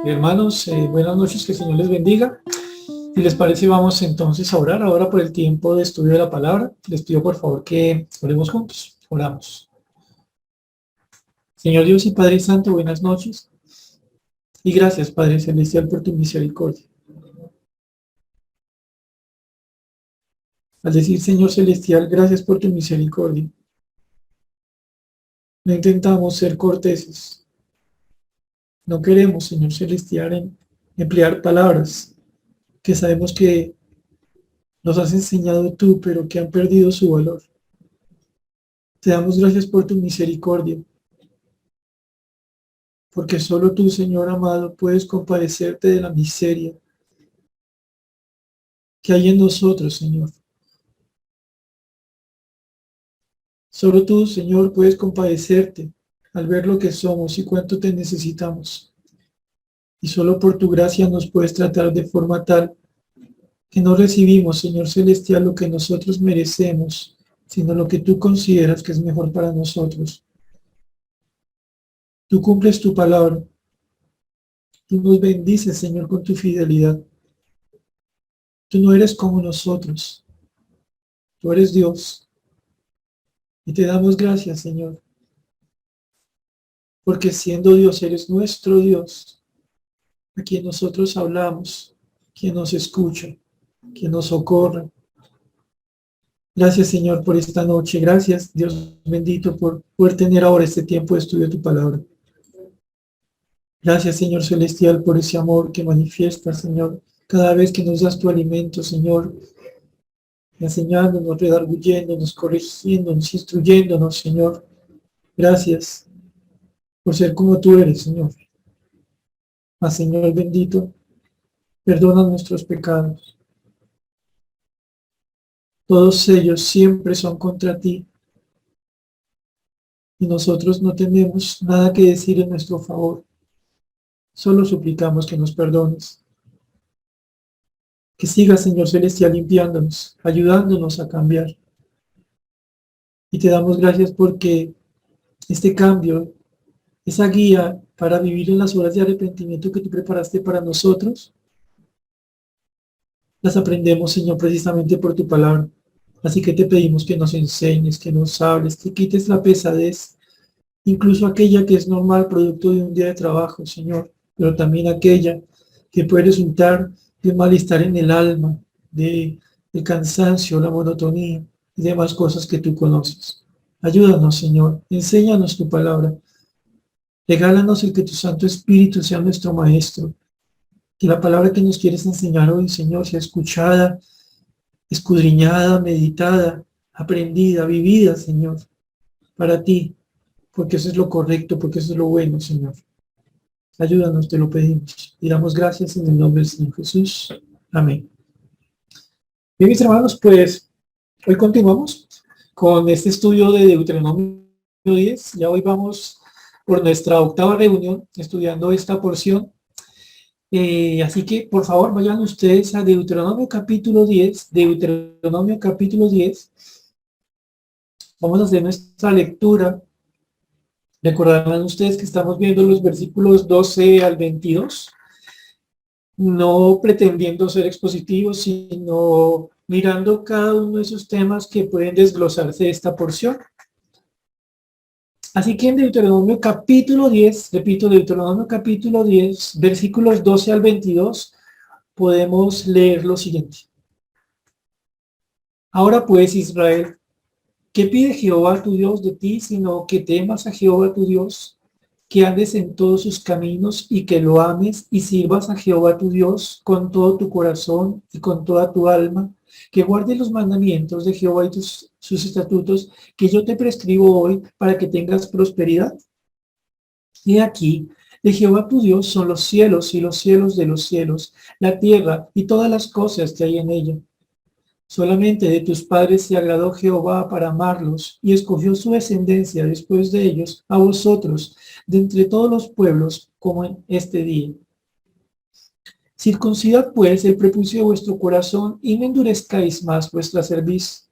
Hermanos, buenas noches, que el Señor les bendiga. Si les parece, vamos entonces a orar ahora por el tiempo de estudio de la palabra. Les pido por favor que oremos juntos. Oramos. Señor Dios y Padre Santo, buenas noches. Y gracias, Padre Celestial, por tu misericordia. Al decir, Señor Celestial, gracias por tu misericordia, no intentamos ser corteses. No queremos, Señor Celestial, emplear palabras que sabemos que nos has enseñado tú, pero que han perdido su valor. Te damos gracias por tu misericordia, porque solo tú, Señor amado, puedes compadecerte de la miseria que hay en nosotros, Señor. Solo tú, Señor, puedes compadecerte al ver lo que somos y cuánto te necesitamos. Y solo por tu gracia nos puedes tratar de forma tal que no recibimos, Señor Celestial, lo que nosotros merecemos, sino lo que tú consideras que es mejor para nosotros. Tú cumples tu palabra. Tú nos bendices, Señor, con tu fidelidad. Tú no eres como nosotros. Tú eres Dios. Y te damos gracias, Señor, porque siendo Dios, eres nuestro Dios, a quien nosotros hablamos, quien nos escucha, quien nos socorre. Gracias, Señor, por esta noche. Gracias, Dios bendito, por poder tener ahora este tiempo de estudio de tu palabra. Gracias, Señor Celestial, por ese amor que manifiestas, Señor, cada vez que nos das tu alimento, Señor, enseñándonos, redarguyéndonos, corrigiéndonos, instruyéndonos, Señor. Gracias por ser como tú eres, Señor. Mas, Señor bendito, perdona nuestros pecados. Todos ellos siempre son contra ti. Y nosotros no tenemos nada que decir en nuestro favor. Solo suplicamos que nos perdones. Que sigas, Señor Celestial, limpiándonos, ayudándonos a cambiar. Y te damos gracias porque este cambio, esa guía para vivir en las horas de arrepentimiento que tú preparaste para nosotros, las aprendemos, Señor, precisamente por tu palabra. Así que te pedimos que nos enseñes, que nos hables, que quites la pesadez, incluso aquella que es normal, producto de un día de trabajo, Señor, pero también aquella que puede resultar de un malestar en el alma, de cansancio, la monotonía y demás cosas que tú conoces. Ayúdanos, Señor, enséñanos tu palabra. Regálanos el que tu Santo Espíritu sea nuestro Maestro. Que la palabra que nos quieres enseñar hoy, Señor, sea escuchada, escudriñada, meditada, aprendida, vivida, Señor, para ti, porque eso es lo correcto, porque eso es lo bueno, Señor. Ayúdanos, te lo pedimos. Y damos gracias en el nombre del Señor Jesús. Amén. Bien, mis hermanos, pues hoy continuamos con este estudio de Deuteronomio 10. Ya hoy vamos por nuestra octava reunión estudiando esta porción. Así que, por favor, vayan ustedes a Deuteronomio capítulo 10. Deuteronomio capítulo 10. Vamos a hacer nuestra lectura. Recordarán ustedes que estamos viendo los versículos 12 al 22, no pretendiendo ser expositivos, sino mirando cada uno de esos temas que pueden desglosarse de esta porción. Así que en Deuteronomio capítulo 10, repito, Deuteronomio capítulo 10, versículos 12 al 22, podemos leer lo siguiente. Ahora pues, Israel, ¿qué pide Jehová tu Dios de ti, sino que temas a Jehová tu Dios, que andes en todos sus caminos y que lo ames y sirvas a Jehová tu Dios con todo tu corazón y con toda tu alma, que guardes los mandamientos de Jehová y sus estatutos que yo te prescribo hoy para que tengas prosperidad? Y aquí, de Jehová tu Dios son los cielos y los cielos de los cielos, la tierra y todas las cosas que hay en ella. Solamente de tus padres se agradó Jehová para amarlos y escogió su descendencia después de ellos a vosotros, de entre todos los pueblos, como en este día. Circuncidad pues el prepucio de vuestro corazón y no endurezcáis más vuestra cerviz,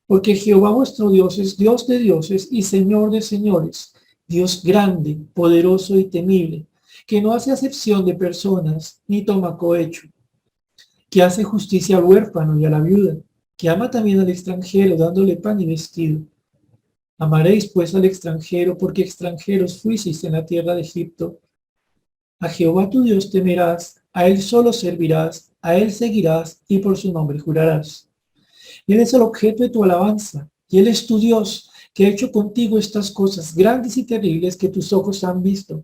porque Jehová vuestro Dios es Dios de dioses y Señor de señores, Dios grande, poderoso y temible, que no hace acepción de personas, ni toma cohecho, que hace justicia al huérfano y a la viuda, que ama también al extranjero, dándole pan y vestido. Amaréis pues al extranjero, porque extranjeros fuisteis en la tierra de Egipto. A Jehová tu Dios temerás, a él solo servirás, a él seguirás y por su nombre jurarás. Él es el objeto de tu alabanza, y él es tu Dios, que ha hecho contigo estas cosas grandes y terribles que tus ojos han visto.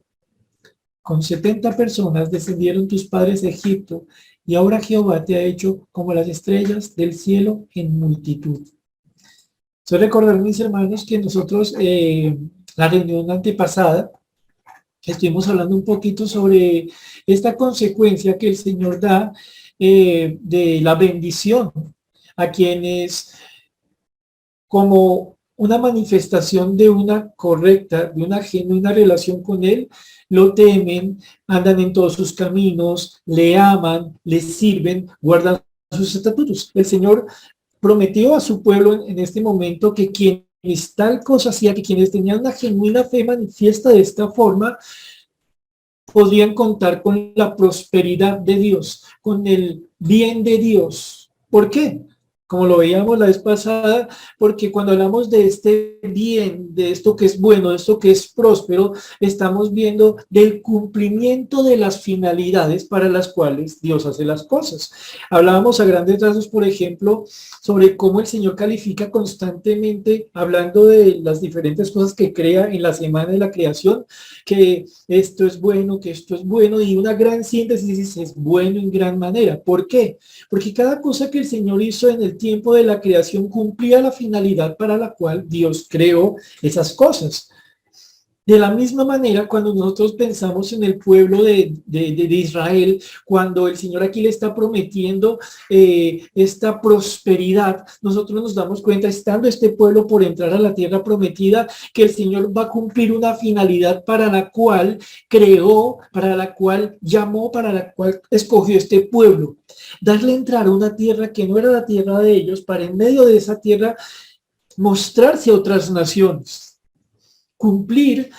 Con 70 personas descendieron tus padres de Egipto, y ahora Jehová te ha hecho como las estrellas del cielo en multitud. Soy recordar, mis hermanos, que nosotros, la reunión antepasada, estuvimos hablando un poquito sobre esta consecuencia que el Señor da de la bendición a quienes, como una manifestación de una correcta, de una genuina relación con Él, lo temen, andan en todos sus caminos, le aman, le sirven, guardan sus estatutos. El Señor prometió a su pueblo en este momento que quienes tal cosa hacía, que quienes tenían una genuina fe manifiesta de esta forma, podrían contar con la prosperidad de Dios, con el bien de Dios. ¿Por qué? Como lo veíamos la vez pasada, porque cuando hablamos de este bien, de esto que es bueno, de esto que es próspero, estamos viendo del cumplimiento de las finalidades para las cuales Dios hace las cosas. Hablábamos a grandes rasgos, por ejemplo, sobre cómo el Señor califica constantemente, hablando de las diferentes cosas que crea en la semana de la creación, que esto es bueno, que esto es bueno, y una gran síntesis es bueno en gran manera. ¿Por qué? Porque cada cosa que el Señor hizo en el tiempo de la creación cumplía la finalidad para la cual Dios creó esas cosas. De la misma manera, cuando nosotros pensamos en el pueblo de Israel, cuando el Señor aquí le está prometiendo esta prosperidad, nosotros nos damos cuenta, estando este pueblo por entrar a la tierra prometida, que el Señor va a cumplir una finalidad para la cual creó, para la cual llamó, para la cual escogió este pueblo. Darle entrar a una tierra que no era la tierra de ellos, para en medio de esa tierra mostrarse a otras naciones. Cumplir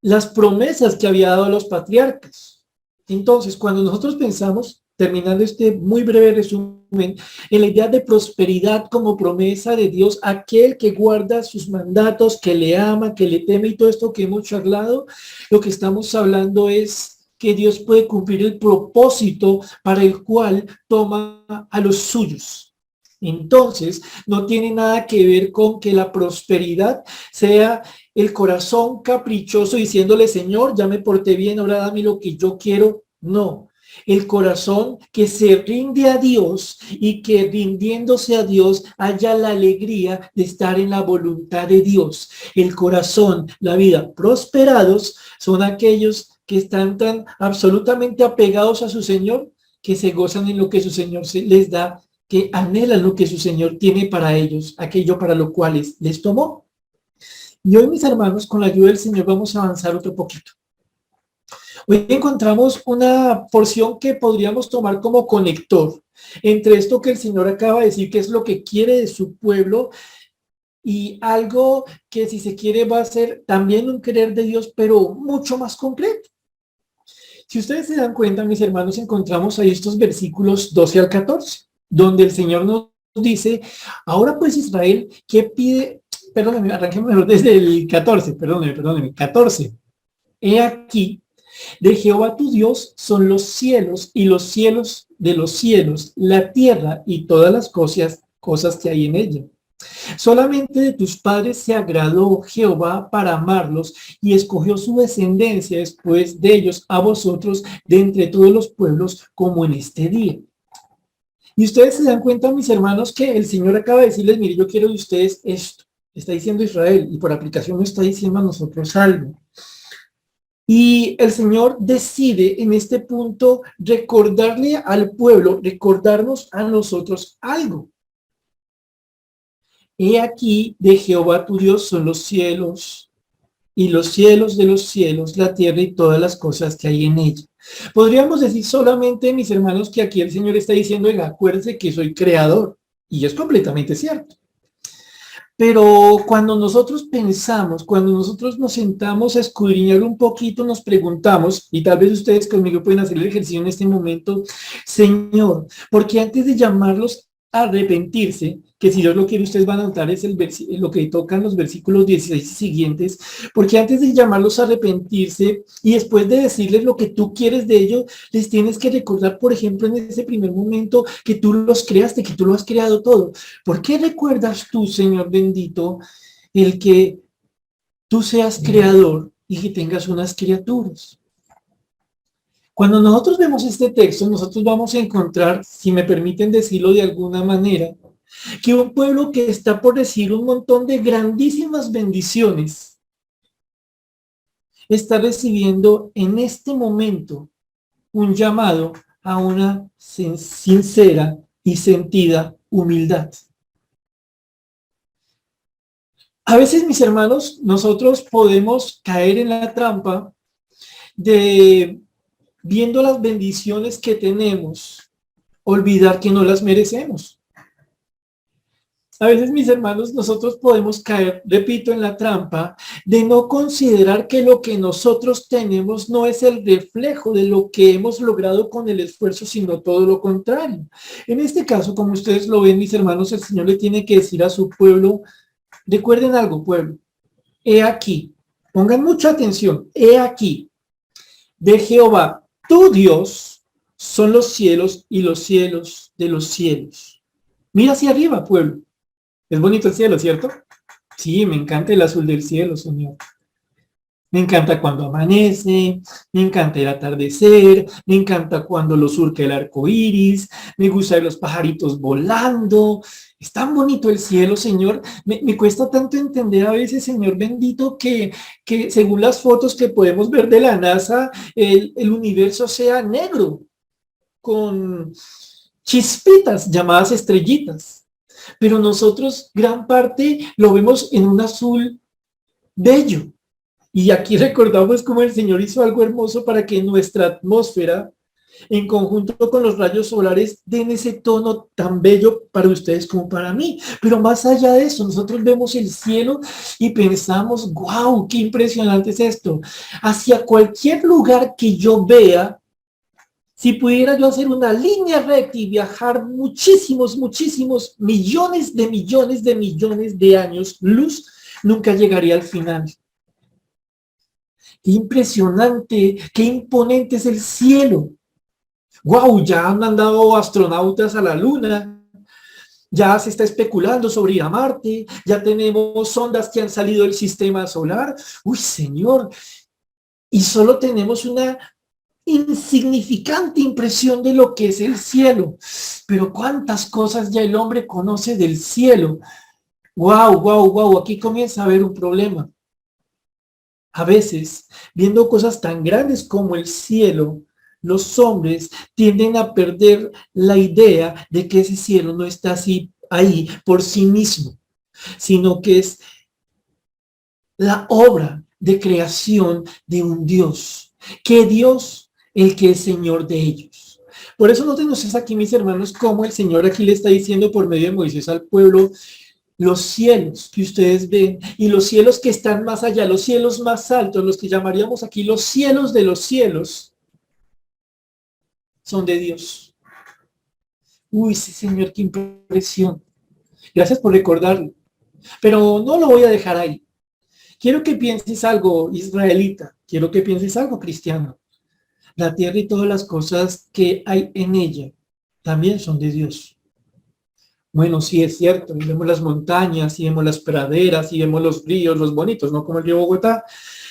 las promesas que había dado a los patriarcas. Entonces, cuando nosotros pensamos, terminando este muy breve resumen, en la idea de prosperidad como promesa de Dios, aquel que guarda sus mandatos, que le ama, que le teme y todo esto que hemos charlado, lo que estamos hablando es que Dios puede cumplir el propósito para el cual toma a los suyos. Entonces, no tiene nada que ver con que la prosperidad sea el corazón caprichoso diciéndole, Señor, ya me porté bien, ahora dame lo que yo quiero. No, el corazón que se rinde a Dios y que rindiéndose a Dios haya la alegría de estar en la voluntad de Dios. El corazón, la vida, prosperados son aquellos que están tan absolutamente apegados a su Señor que se gozan en lo que su Señor les da, que anhelan lo que su Señor tiene para ellos, aquello para lo cual les tomó. Y hoy, mis hermanos, con la ayuda del Señor vamos a avanzar otro poquito. Hoy encontramos una porción que podríamos tomar como conector entre esto que el Señor acaba de decir, que es lo que quiere de su pueblo, y algo que, si se quiere, va a ser también un querer de Dios, pero mucho más completo. Si ustedes se dan cuenta, mis hermanos, encontramos ahí estos versículos 12 al 14, donde el Señor nos dice, ahora pues Israel, ¿qué pide? Perdónenme, arranquemos mejor desde el 14, perdónenme, 14. He aquí, de Jehová tu Dios son los cielos y los cielos de los cielos, la tierra y todas las cosas que hay en ella. Solamente de tus padres se agradó Jehová para amarlos y escogió su descendencia después de ellos a vosotros de entre todos los pueblos como en este día. Y ustedes se dan cuenta, mis hermanos, que el Señor acaba de decirles, mire, yo quiero de ustedes esto. Está diciendo Israel y por aplicación no está diciendo a nosotros algo. Y el Señor decide en este punto recordarle al pueblo, recordarnos a nosotros algo. He aquí de Jehová tu Dios son los cielos y los cielos de los cielos, la tierra y todas las cosas que hay en ella. Podríamos decir solamente, mis hermanos, que aquí el Señor está diciendo, acuérdense que soy creador. Y es completamente cierto. Pero cuando nosotros pensamos, cuando nosotros nos sentamos a escudriñar un poquito, nos preguntamos, y tal vez ustedes conmigo pueden hacer el ejercicio en este momento, Señor, porque antes de llamarlos a arrepentirse, que si Dios lo quiere, ustedes van a notar es lo que tocan los versículos 16 y siguientes, porque antes de llamarlos a arrepentirse y después de decirles lo que tú quieres de ellos, les tienes que recordar, por ejemplo, en ese primer momento que tú los creaste, que tú lo has creado todo. ¿Por qué recuerdas tú, Señor bendito, el que tú seas creador y que tengas unas criaturas? Cuando nosotros vemos este texto, nosotros vamos a encontrar, si me permiten decirlo de alguna manera, que un pueblo que está por recibir un montón de grandísimas bendiciones está recibiendo en este momento un llamado a una sincera y sentida humildad. A veces, mis hermanos, nosotros podemos caer en la trampa de, viendo las bendiciones que tenemos, olvidar que no las merecemos. A veces, mis hermanos, nosotros podemos caer, repito, en la trampa de no considerar que lo que nosotros tenemos no es el reflejo de lo que hemos logrado con el esfuerzo, sino todo lo contrario. En este caso, como ustedes lo ven, mis hermanos, el Señor le tiene que decir a su pueblo, recuerden algo, pueblo, he aquí, pongan mucha atención, he aquí, de Jehová, tu Dios, son los cielos y los cielos de los cielos. Mira hacia arriba, pueblo. Es bonito el cielo, ¿cierto? Sí, me encanta el azul del cielo, Señor. Me encanta cuando amanece, me encanta el atardecer, me encanta cuando lo surca el arco iris, me gusta ver los pajaritos volando. Es tan bonito el cielo, Señor. Me cuesta tanto entender a veces, Señor bendito, que según las fotos que podemos ver de la NASA, el universo sea negro, con chispitas llamadas estrellitas. Pero nosotros gran parte lo vemos en un azul bello. Y aquí recordamos cómo el Señor hizo algo hermoso para que nuestra atmósfera, en conjunto con los rayos solares, den ese tono tan bello para ustedes como para mí. Pero más allá de eso, nosotros vemos el cielo y pensamos, wow, qué impresionante es esto. Hacia cualquier lugar que yo vea, si pudiera yo hacer una línea recta y viajar muchísimos, muchísimos millones de millones de millones de años luz, nunca llegaría al final. Qué impresionante, qué imponente es el cielo. ¡Wow! Ya han mandado astronautas a la Luna, ya se está especulando sobre ir a Marte, ya tenemos sondas que han salido del sistema solar. ¡Uy, Señor! Y solo tenemos una insignificante impresión de lo que es el cielo. Pero cuántas cosas ya el hombre conoce del cielo. ¡Wow, wow, wow! Aquí comienza a haber un problema. A veces, viendo cosas tan grandes como el cielo, los hombres tienden a perder la idea de que ese cielo no está así ahí por sí mismo, sino que es la obra de creación de un Dios. ¿Qué Dios? El que es Señor de ellos. Por eso no tenemos aquí, mis hermanos, como el Señor aquí le está diciendo por medio de Moisés al pueblo, los cielos que ustedes ven y los cielos que están más allá, los cielos más altos, los que llamaríamos aquí los cielos de los cielos, son de Dios. Uy, sí, Señor, qué impresión. Gracias por recordarlo. Pero no lo voy a dejar ahí. Quiero que pienses algo israelita, quiero que pienses algo cristiano. La tierra y todas las cosas que hay en ella también son de Dios. Bueno, sí es cierto, y vemos las montañas, y vemos las praderas, y vemos los ríos, los bonitos, ¿no? Como el río Bogotá.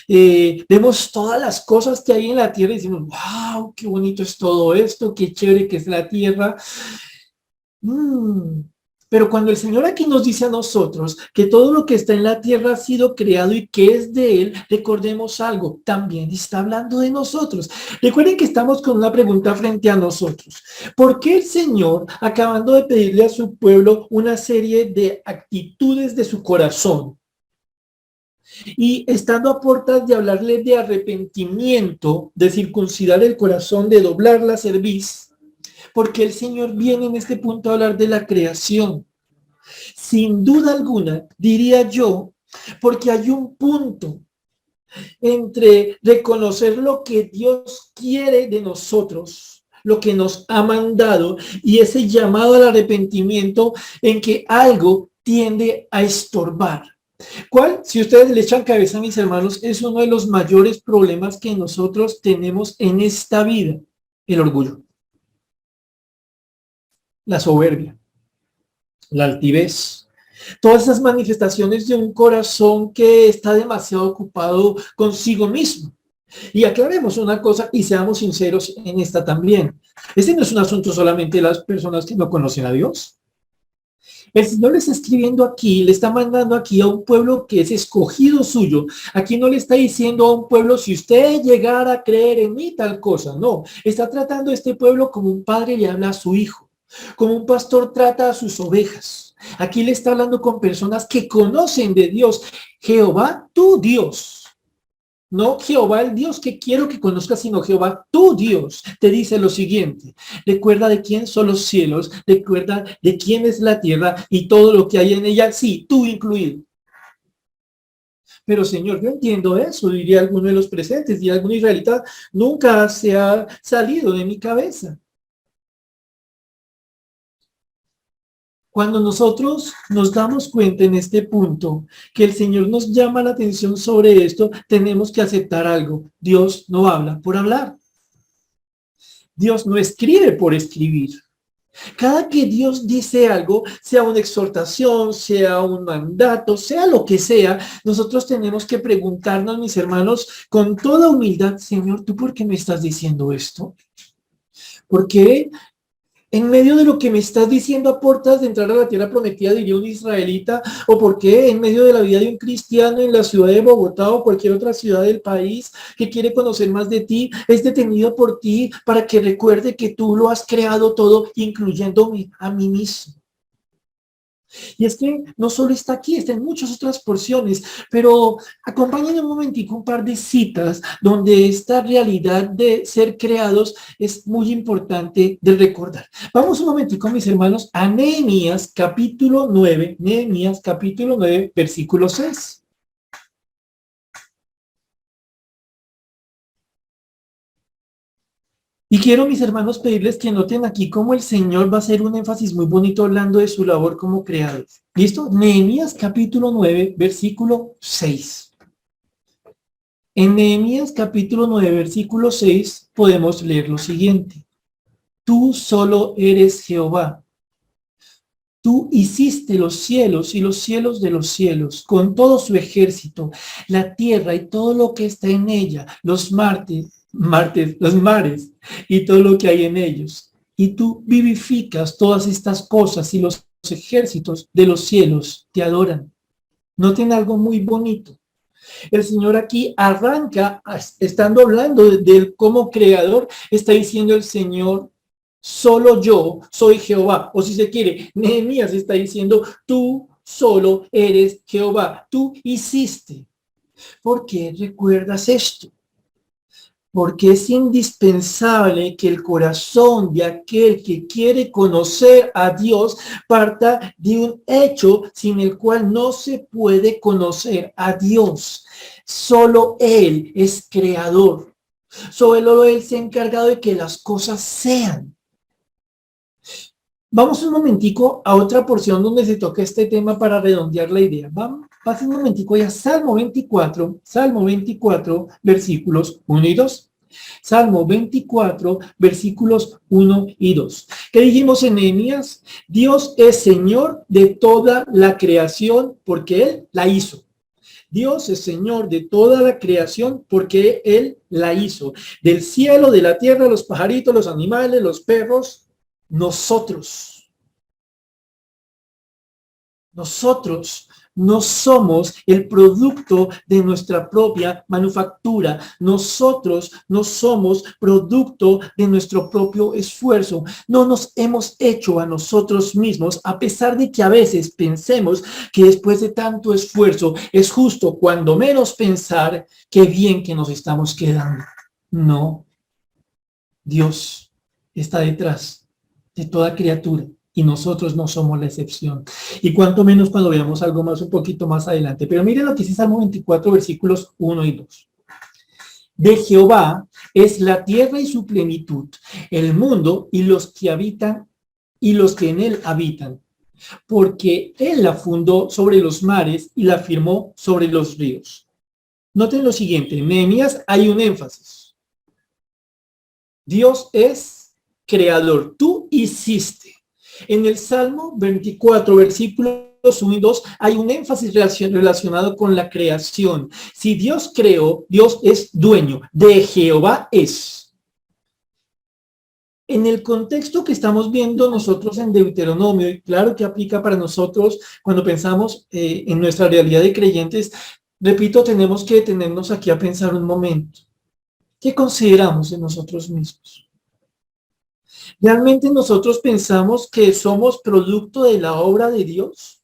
Vemos todas las cosas que hay en la tierra y decimos, wow, qué bonito es todo esto, qué chévere que es la tierra. Pero cuando el Señor aquí nos dice a nosotros que todo lo que está en la tierra ha sido creado y que es de Él, recordemos algo, también está hablando de nosotros. Recuerden que estamos con una pregunta frente a nosotros. ¿Por qué el Señor, acabando de pedirle a su pueblo una serie de actitudes de su corazón, y estando a puertas de hablarle de arrepentimiento, de circuncidar el corazón, de doblar la cerviz, porque el Señor viene en este punto a hablar de la creación? Sin duda alguna, diría yo, porque hay un punto entre reconocer lo que Dios quiere de nosotros, lo que nos ha mandado, y ese llamado al arrepentimiento en que algo tiende a estorbar. ¿Cuál? Si ustedes le echan cabeza a mis hermanos, es uno de los mayores problemas que nosotros tenemos en esta vida: el orgullo, la soberbia, la altivez. Todas esas manifestaciones de un corazón que está demasiado ocupado consigo mismo. Y aclaremos una cosa y seamos sinceros en esta también. Este no es un asunto solamente de las personas que no conocen a Dios. El Señor le está escribiendo aquí, le está mandando aquí a un pueblo que es escogido suyo. Aquí no le está diciendo a un pueblo, si usted llegara a creer en mí, tal cosa. No, está tratando a este pueblo como un padre le habla a su hijo, como un pastor trata a sus ovejas. Aquí le está hablando con personas que conocen de Dios. Jehová, tu Dios. No Jehová el Dios que quiero que conozcas, sino Jehová tu Dios. Te dice lo siguiente: recuerda de quién son los cielos, recuerda de quién es la tierra y todo lo que hay en ella, sí, tú incluido. Pero Señor, yo entiendo eso, diría alguno de los presentes, y algún israelita, nunca se ha salido de mi cabeza. Cuando nosotros nos damos cuenta en este punto que el Señor nos llama la atención sobre esto, tenemos que aceptar algo. Dios no habla por hablar. Dios no escribe por escribir. Cada que Dios dice algo, sea una exhortación, sea un mandato, sea lo que sea, nosotros tenemos que preguntarnos, mis hermanos, con toda humildad: Señor, ¿tú por qué me estás diciendo esto? ¿Por qué en medio de lo que me estás diciendo a puertas de entrar a la tierra prometida, diría un israelita? ¿O por qué en medio de la vida de un cristiano en la ciudad de Bogotá o cualquier otra ciudad del país que quiere conocer más de ti, es detenido por ti para que recuerde que tú lo has creado todo, incluyéndome a mí mismo? Y es que no solo está aquí, está en muchas otras porciones, pero acompáñenme un momentico un par de citas donde esta realidad de ser creados es muy importante de recordar. Vamos un momentico, mis hermanos, a Nehemías capítulo 9, Nehemías capítulo 9, versículo 6. Y quiero, mis hermanos, pedirles que noten aquí cómo el Señor va a hacer un énfasis muy bonito hablando de su labor como creadores. ¿Listo? Nehemías capítulo 9, versículo 6. En Nehemías capítulo 9, versículo 6 podemos leer lo siguiente: tú solo eres Jehová. Tú hiciste los cielos y los cielos de los cielos, con todo su ejército, la tierra y todo lo que está en ella, los los mares y todo lo que hay en ellos. Y tú vivificas todas estas cosas, y los ejércitos de los cielos te adoran. Noten algo muy bonito. El Señor aquí arranca, estando hablando de él como creador, está diciendo el Señor: solo yo soy Jehová. O si se quiere, Nehemías está diciendo: tú solo eres Jehová. Tú hiciste. ¿Por qué recuerdas esto? Porque es indispensable que el corazón de aquel que quiere conocer a Dios parta de un hecho sin el cual no se puede conocer a Dios. Solo Él es creador. Solo Él se ha encargado de que las cosas sean. Vamos un momentico a otra porción donde se toca este tema para redondear la idea. Vamos un momentico ya, Salmo 24, versículos 1 y 2. Salmo 24, versículos 1 y 2. ¿Qué dijimos en Nehemías? Dios es Señor de toda la creación porque Él la hizo. Dios es Señor de toda la creación porque Él la hizo. Del cielo, de la tierra, los pajaritos, los animales, los perros, nosotros no somos el producto de nuestra propia manufactura. Nosotros no somos producto de nuestro propio esfuerzo. No nos hemos hecho a nosotros mismos, a pesar de que a veces pensemos que después de tanto esfuerzo es justo, cuando menos, pensar qué bien que nos estamos quedando. No, Dios está detrás de toda criatura Y nosotros no somos la excepción. Y cuanto menos cuando veamos algo más, un poquito más adelante. Pero miren lo que dice Salmo 24, versículos 1 y 2. De Jehová es la tierra y su plenitud, el mundo y los que habitan y los que en él habitan, porque él la fundó sobre los mares y la firmó sobre los ríos. Noten lo siguiente, en Nehemías hay un énfasis. Dios es creador, tú hiciste. En el Salmo 24, versículos 1 y 2, hay un énfasis relacionado con la creación. Si Dios creó, Dios es dueño, de Jehová es. En el contexto que estamos viendo nosotros en Deuteronomio, y claro que aplica para nosotros cuando pensamos en nuestra realidad de creyentes, repito, tenemos que detenernos aquí a pensar un momento. ¿Qué consideramos de nosotros mismos? ¿Realmente nosotros pensamos que somos producto de la obra de Dios?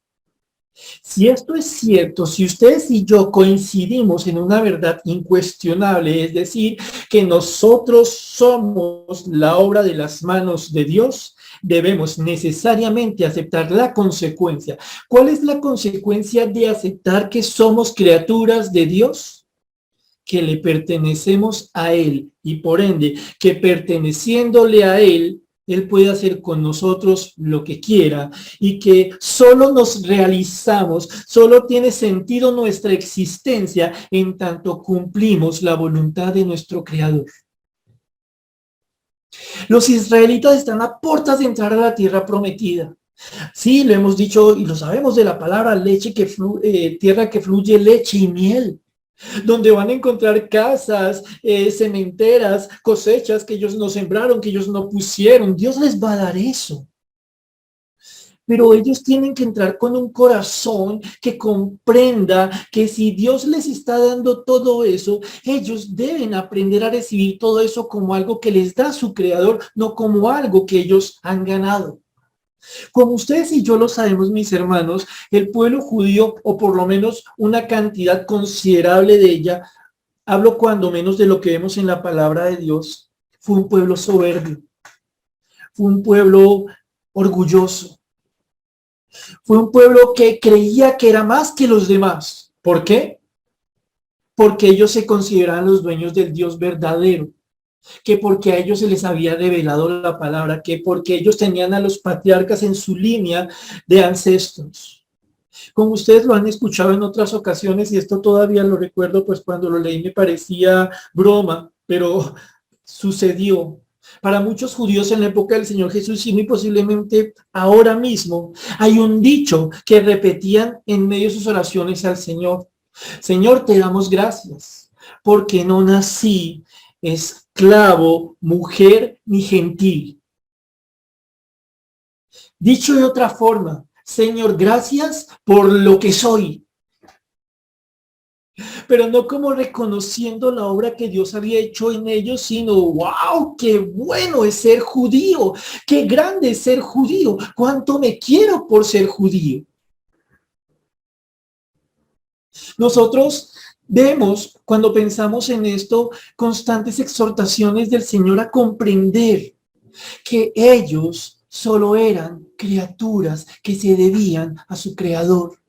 Si esto es cierto, si ustedes y yo coincidimos en una verdad incuestionable, es decir, que nosotros somos la obra de las manos de Dios, debemos necesariamente aceptar la consecuencia. ¿Cuál es la consecuencia de aceptar que somos criaturas de Dios? Que le pertenecemos a Él y por ende, que perteneciéndole a Él, Él puede hacer con nosotros lo que quiera y que solo nos realizamos, solo tiene sentido nuestra existencia en tanto cumplimos la voluntad de nuestro Creador. Los israelitas están a puertas de entrar a la tierra prometida. Sí, lo hemos dicho y lo sabemos de la palabra leche que tierra que fluye leche y miel, donde van a encontrar casas, cementeras, cosechas que ellos no sembraron, que ellos no pusieron. Dios les va a dar eso. Pero ellos tienen que entrar con un corazón que comprenda que si Dios les está dando todo eso, ellos deben aprender a recibir todo eso como algo que les da su Creador, no como algo que ellos han ganado. Como ustedes y yo lo sabemos, mis hermanos, el pueblo judío, o por lo menos una cantidad considerable de ella, hablo cuando menos de lo que vemos en la palabra de Dios, fue un pueblo soberbio, fue un pueblo orgulloso, fue un pueblo que creía que era más que los demás. ¿Por qué? Porque ellos se consideraban los dueños del Dios verdadero, que porque a ellos se les había revelado la palabra, que porque ellos tenían a los patriarcas en su línea de ancestros. Como ustedes lo han escuchado en otras ocasiones, y esto todavía lo recuerdo, pues cuando lo leí me parecía broma, pero sucedió. Para muchos judíos en la época del Señor Jesús y muy posiblemente ahora mismo hay un dicho que repetían en medio de sus oraciones al Señor. Señor, te damos gracias porque no nací esclavo, mujer ni gentil. Dicho de otra forma, Señor, gracias por lo que soy, pero no como reconociendo la obra que Dios había hecho en ellos, sino, wow, qué bueno es ser judío, qué grande es ser judío, cuánto me quiero por ser judío. Nosotros vemos, cuando pensamos en esto, constantes exhortaciones del Señor a comprender que ellos solo eran criaturas que se debían a su Creador.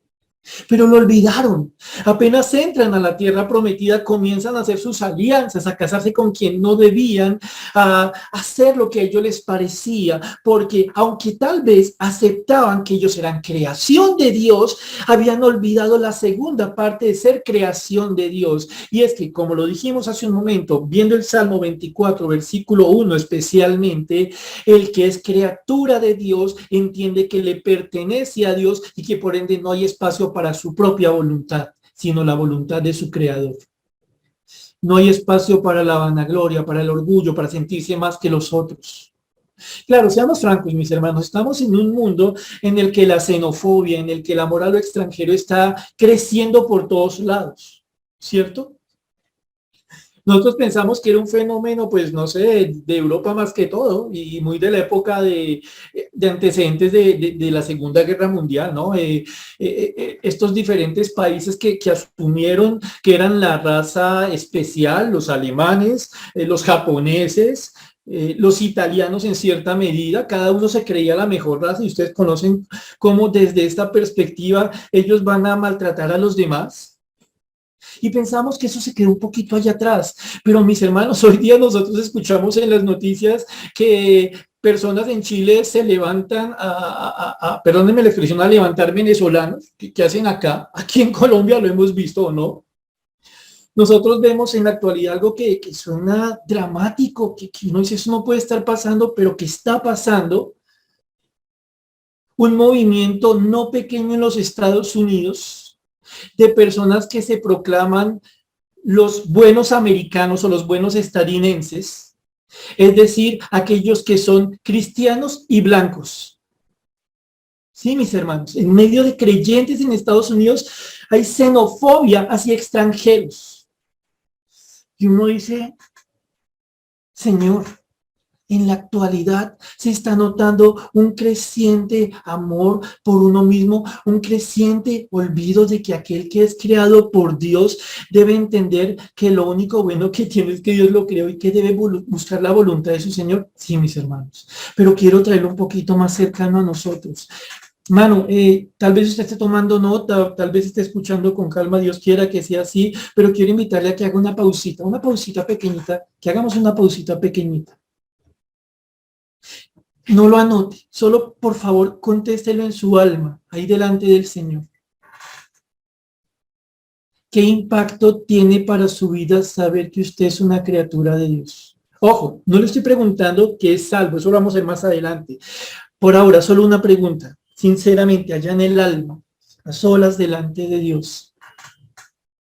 Pero lo olvidaron. Apenas entran a la tierra prometida, comienzan a hacer sus alianzas, a casarse con quien no debían, a hacer lo que a ellos les parecía, porque aunque tal vez aceptaban que ellos eran creación de Dios, habían olvidado la segunda parte de ser creación de Dios. Y es que, como lo dijimos hace un momento, viendo el Salmo 24, versículo 1 especialmente, el que es criatura de Dios entiende que le pertenece a Dios y que por ende no hay espacio para su propia voluntad, sino la voluntad de su Creador. No hay espacio para la vanagloria, para el orgullo, para sentirse más que los otros. Claro, seamos francos, mis hermanos, estamos en un mundo en el que la xenofobia, en el que el amor a lo extranjero está creciendo por todos lados, ¿cierto? Nosotros pensamos que era un fenómeno, pues no sé, de Europa más que todo y muy de la época de antecedentes de la Segunda Guerra Mundial, ¿no? Estos diferentes países que asumieron que eran la raza especial, los alemanes, los japoneses, los italianos en cierta medida, cada uno se creía la mejor raza y ustedes conocen cómo desde esta perspectiva ellos van a maltratar a los demás. Y pensamos que eso se quedó un poquito allá atrás. Pero mis hermanos, hoy día nosotros escuchamos en las noticias que personas en Chile se levantan perdónenme la expresión, a levantar venezolanos. ¿Qué hacen acá? Aquí en Colombia lo hemos visto, ¿o no? Nosotros vemos en la actualidad algo que suena dramático, que uno dice, eso no puede estar pasando, pero que está pasando. Un movimiento no pequeño en los Estados Unidos de personas que se proclaman los buenos americanos o los buenos estadounidenses, es decir, aquellos que son cristianos y blancos. Sí, mis hermanos, en medio de creyentes en Estados Unidos hay xenofobia hacia extranjeros. Y uno dice, Señor, en la actualidad se está notando un creciente amor por uno mismo, un creciente olvido de que aquel que es creado por Dios debe entender que lo único bueno que tiene es que Dios lo creó y que debe buscar la voluntad de su Señor. Sí, mis hermanos, pero quiero traerlo un poquito más cercano a nosotros. Mano, tal vez usted esté tomando nota, tal vez esté escuchando con calma, Dios quiera que sea así, pero quiero invitarle a que haga una pausita pequeñita, que hagamos una pausita pequeñita. No lo anote, solo por favor contéstelo en su alma, ahí delante del Señor. ¿Qué impacto tiene para su vida saber que usted es una criatura de Dios? Ojo, no le estoy preguntando que es salvo, eso lo vamos a ver más adelante. Por ahora, solo una pregunta, sinceramente, allá en el alma, a solas delante de Dios.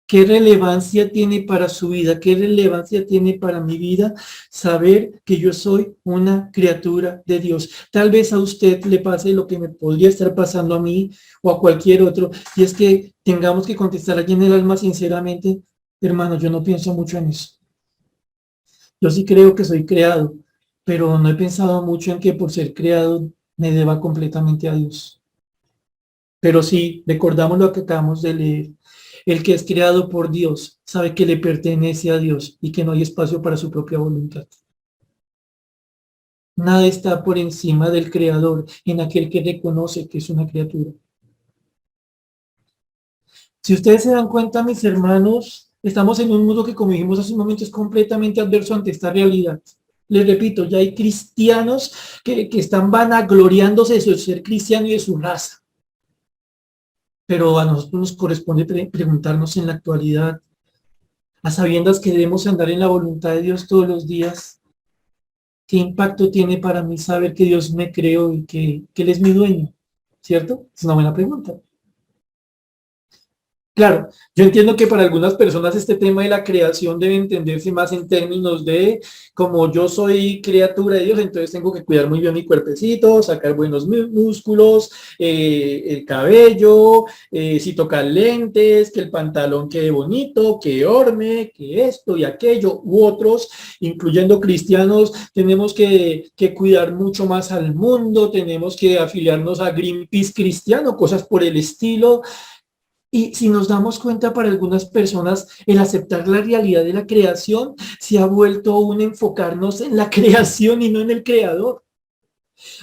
¿Qué relevancia tiene para su vida? ¿Qué relevancia tiene para mi vida saber que yo soy una criatura de Dios? Tal vez a usted le pase lo que me podría estar pasando a mí o a cualquier otro, y es que tengamos que contestar allí en el alma sinceramente, hermano, yo no pienso mucho en eso. Yo sí creo que soy creado, pero no he pensado mucho en que por ser creado me deba completamente a Dios. Pero sí, recordamos lo que acabamos de leer. El que es creado por Dios sabe que le pertenece a Dios y que no hay espacio para su propia voluntad. Nada está por encima del Creador en aquel que reconoce que es una criatura. Si ustedes se dan cuenta, mis hermanos, estamos en un mundo que, como dijimos hace un momento, es completamente adverso ante esta realidad. Les repito, ya hay cristianos que están vanagloriándose de su ser cristiano y de su raza. Pero a nosotros nos corresponde preguntarnos en la actualidad, a sabiendas que debemos andar en la voluntad de Dios todos los días, ¿qué impacto tiene para mí saber que Dios me creó y que Él es mi dueño? ¿Cierto? Es una buena pregunta. Claro, yo entiendo que para algunas personas este tema de la creación debe entenderse más en términos de como yo soy criatura de Dios, entonces tengo que cuidar muy bien mi cuerpecito, sacar buenos músculos, el cabello, si tocar lentes, que el pantalón quede bonito, que orme, que esto y aquello, u otros, incluyendo cristianos, tenemos que cuidar mucho más al mundo, tenemos que afiliarnos a Greenpeace cristiano, cosas por el estilo. Y si nos damos cuenta, para algunas personas, el aceptar la realidad de la creación se ha vuelto un enfocarnos en la creación y no en el creador.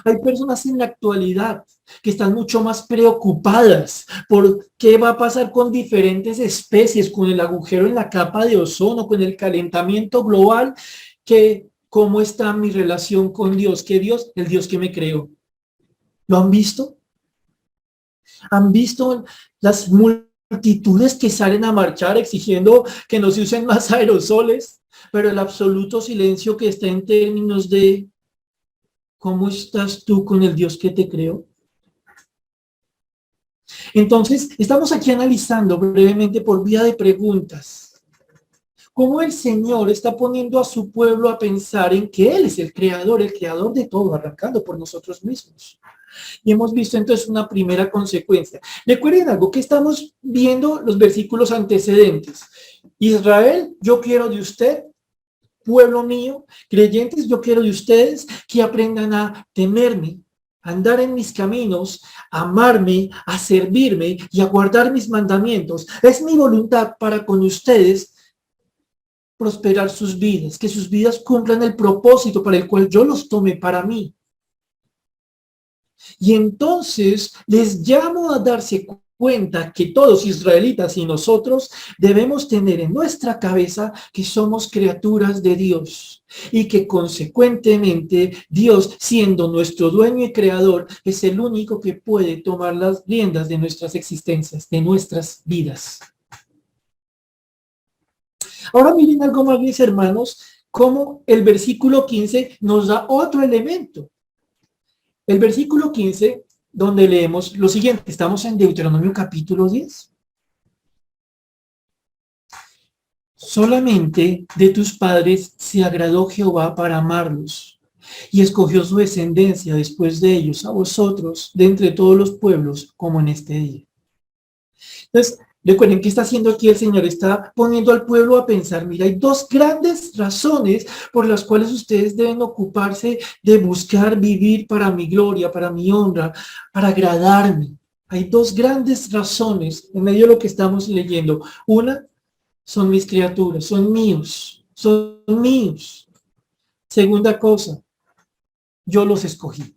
Hay personas en la actualidad que están mucho más preocupadas por qué va a pasar con diferentes especies, con el agujero en la capa de ozono, con el calentamiento global, que cómo está mi relación con Dios, que Dios, el Dios que me creó. ¿Lo han visto? ¿Han visto las multitudes que salen a marchar exigiendo que no se usen más aerosoles? Pero el absoluto silencio que está en términos de ¿cómo estás tú con el Dios que te creó? Entonces, estamos aquí analizando brevemente por vía de preguntas cómo el Señor está poniendo a su pueblo a pensar en que Él es el creador de todo, arrancando por nosotros mismos. Y hemos visto entonces una primera consecuencia. Recuerden algo que estamos viendo los versículos antecedentes. Israel, yo quiero de usted, pueblo mío, creyentes, yo quiero de ustedes que aprendan a temerme, a andar en mis caminos, a amarme, a servirme y a guardar mis mandamientos. Es mi voluntad para con ustedes, prosperar sus vidas, que sus vidas cumplan el propósito para el cual yo los tomé para mí. Y entonces les llamo a darse cuenta que todos israelitas y nosotros debemos tener en nuestra cabeza que somos criaturas de Dios y que consecuentemente Dios, siendo nuestro dueño y creador, es el único que puede tomar las riendas de nuestras existencias, de nuestras vidas. Ahora miren algo más, mis hermanos, cómo el versículo 15 nos da otro elemento. El versículo 15, donde leemos lo siguiente, estamos en Deuteronomio capítulo 10. Solamente de tus padres se agradó Jehová para amarlos, y escogió su descendencia después de ellos a vosotros, de entre todos los pueblos, como en este día. Entonces, recuerden, ¿qué está haciendo aquí el Señor? Está poniendo al pueblo a pensar, mira, hay dos grandes razones por las cuales ustedes deben ocuparse de buscar vivir para mi gloria, para mi honra, para agradarme. Hay dos grandes razones en medio de lo que estamos leyendo. Una, son mis criaturas, son míos, son míos. Segunda cosa, yo los escogí.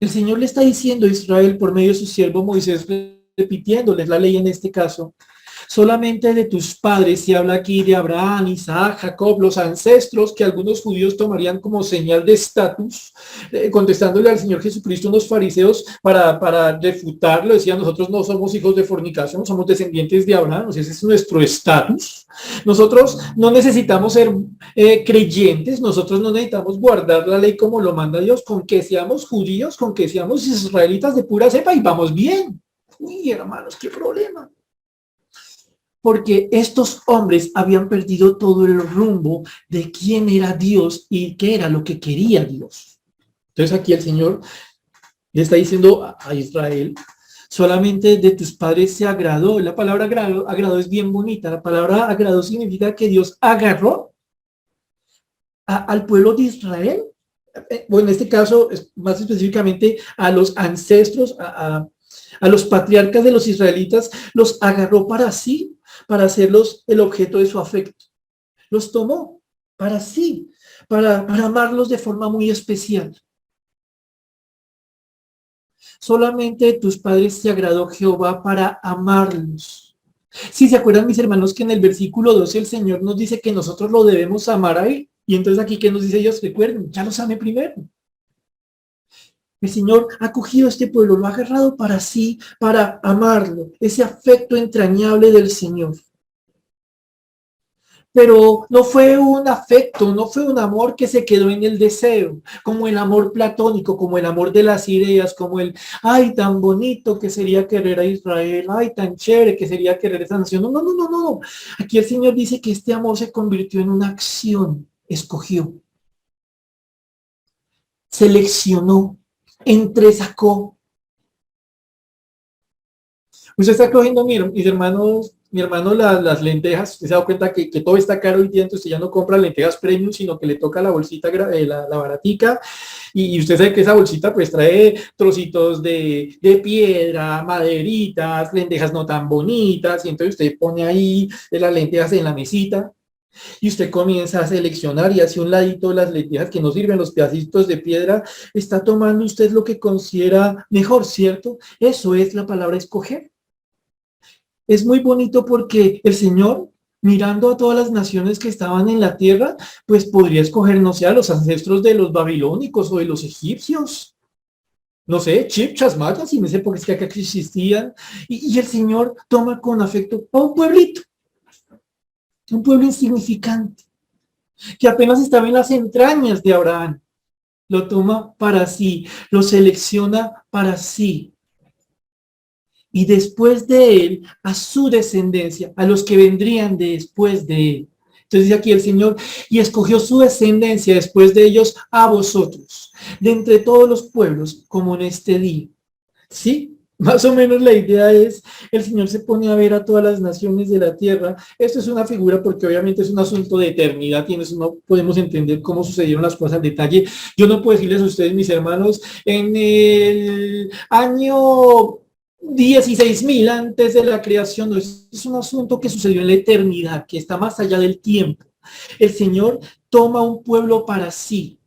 El Señor le está diciendo a Israel por medio de su siervo Moisés, repitiéndoles la ley en este caso, solamente de tus padres, se habla aquí de Abraham, Isaac, Jacob, los ancestros que algunos judíos tomarían como señal de estatus, contestándole al Señor Jesucristo unos fariseos para refutarlo, decían, nosotros no somos hijos de fornicación, somos descendientes de Abraham, ese es nuestro estatus. Nosotros no necesitamos ser creyentes, nosotros no necesitamos guardar la ley como lo manda Dios, con que seamos judíos, con que seamos israelitas de pura cepa y vamos bien. Uy, hermanos, qué problema. Porque estos hombres habían perdido todo el rumbo de quién era Dios y qué era lo que quería Dios. Entonces aquí el Señor le está diciendo a Israel, solamente de tus padres se agradó. La palabra agradó es bien bonita. La palabra agradó significa que Dios agarró al pueblo de Israel. Bueno, en este caso, más específicamente a los ancestros, a los patriarcas de los israelitas, los agarró para sí, para hacerlos el objeto de su afecto. Los tomó para sí, para amarlos de forma muy especial. Solamente tus padres se agradó Jehová para amarlos. Si se acuerdan, mis hermanos, que en el versículo 12 el Señor nos dice que nosotros lo debemos amar a Él. Y entonces aquí, ¿qué nos dice ellos? Recuerden, ya los amé primero. El Señor ha cogido a este pueblo, lo ha agarrado para sí, para amarlo, ese afecto entrañable del Señor. Pero no fue un afecto, no fue un amor que se quedó en el deseo, como el amor platónico, como el amor de las ideas, como el, ay, tan bonito que sería querer a Israel, ay, tan chévere que sería querer esa nación. No, no, no, no, no. Aquí el Señor dice que este amor se convirtió en una acción, escogió, seleccionó, entresacó. Usted está cogiendo, mis hermanos, mi hermano, las lentejas. Usted se ha dado cuenta que todo está caro hoy día, entonces usted ya no compra lentejas premium, sino que le toca la bolsita, la baratica, y usted sabe que esa bolsita pues trae trocitos de piedra, maderitas, lentejas no tan bonitas, y entonces usted pone ahí las lentejas en la mesita, y usted comienza a seleccionar y hacia un ladito las lentejas que no sirven, los pedacitos de piedra. Está tomando usted lo que considera mejor, ¿cierto? Eso es la palabra escoger. Es muy bonito porque el Señor, mirando a todas las naciones que estaban en la tierra, pues podría escoger, no sé, a los ancestros de los babilónicos o de los egipcios. No sé, chipchas, mayas, y no sé por qué es que acá existían. Y el Señor toma con afecto a un pueblito. Un pueblo insignificante, que apenas estaba en las entrañas de Abraham. Lo toma para sí, lo selecciona para sí. Y después de él, a su descendencia, a los que vendrían después de él. Entonces dice aquí el Señor, y escogió su descendencia después de ellos a vosotros, de entre todos los pueblos, como en este día. ¿Sí? Más o menos la idea es, el Señor se pone a ver a todas las naciones de la tierra. Esto es una figura porque obviamente es un asunto de eternidad y en eso no podemos entender cómo sucedieron las cosas en detalle. Yo no puedo decirles a ustedes, mis hermanos, en el año 16.000 antes de la creación. No, es un asunto que sucedió en la eternidad, que está más allá del tiempo. El Señor toma un pueblo para sí,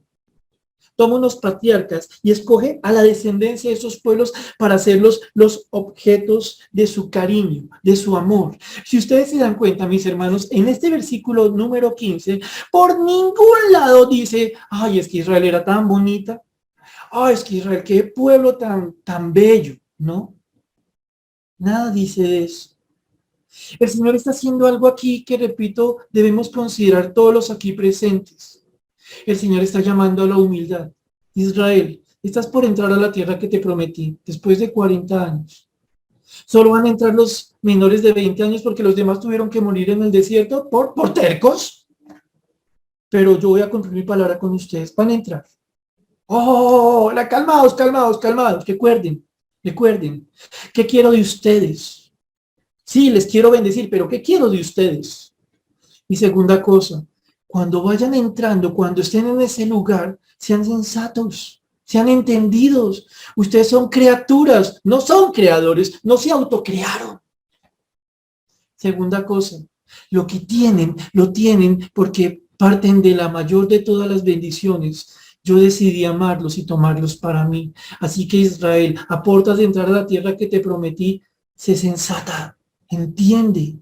toma unos patriarcas y escoge a la descendencia de esos pueblos para hacerlos los objetos de su cariño, de su amor. Si ustedes se dan cuenta, mis hermanos, en este versículo número 15, por ningún lado dice, ay, es que Israel era tan bonita, ay, es que Israel, qué pueblo tan bello, ¿no? Nada dice de eso. El Señor está haciendo algo aquí que, repito, debemos considerar todos los aquí presentes. El Señor está llamando a la humildad. Israel, estás por entrar a la tierra que te prometí, después de 40 años. Solo van a entrar los menores de 20 años porque los demás tuvieron que morir en el desierto por tercos. Pero yo voy a cumplir mi palabra con ustedes. Van a entrar. Oh, calmados. Recuerden. ¿Qué quiero de ustedes? Sí, les quiero bendecir, pero ¿qué quiero de ustedes? Y segunda cosa, cuando vayan entrando, cuando estén en ese lugar, sean sensatos, sean entendidos. Ustedes son criaturas, no son creadores, no se autocrearon. Segunda cosa, lo que tienen, lo tienen porque parten de la mayor de todas las bendiciones. Yo decidí amarlos y tomarlos para mí. Así que Israel, a puertas de entrar a la tierra que te prometí, sé sensata, entiende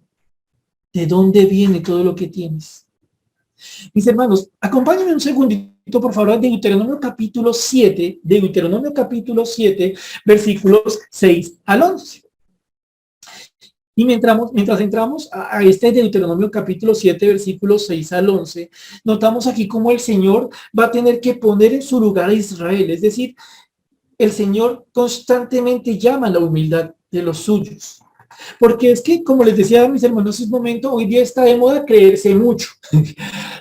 de dónde viene todo lo que tienes. Mis hermanos, acompáñenme un segundito, por favor, a Deuteronomio capítulo 7, versículos 6 al 11. Y mientras entramos a este Deuteronomio capítulo 7, versículos 6 al 11, notamos aquí cómo el Señor va a tener que poner en su lugar a Israel. Es decir, el Señor constantemente llama a la humildad de los suyos. Porque es que, como les decía a mis hermanos hace un momento, hoy día está de moda creerse mucho.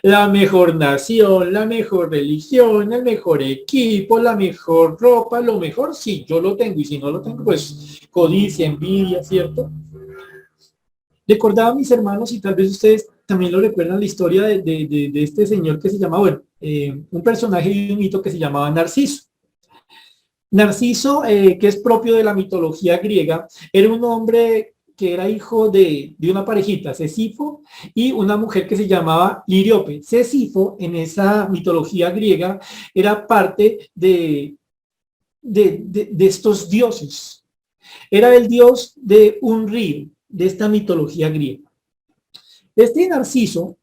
La mejor nación, la mejor religión, el mejor equipo, la mejor ropa, lo mejor, sí, yo lo tengo. Y si no lo tengo, pues codicia, envidia, ¿cierto? Recordaba a mis hermanos, y tal vez ustedes también lo recuerdan, la historia de este señor que se llama, un personaje y un mito que se llamaba Narciso. Narciso, que es propio de la mitología griega, era un hombre que era hijo de una parejita, Cesifo, y una mujer que se llamaba Liriope. Cesifo, en esa mitología griega, era parte de estos dioses. Era el dios de un río, de esta mitología griega. Este Narciso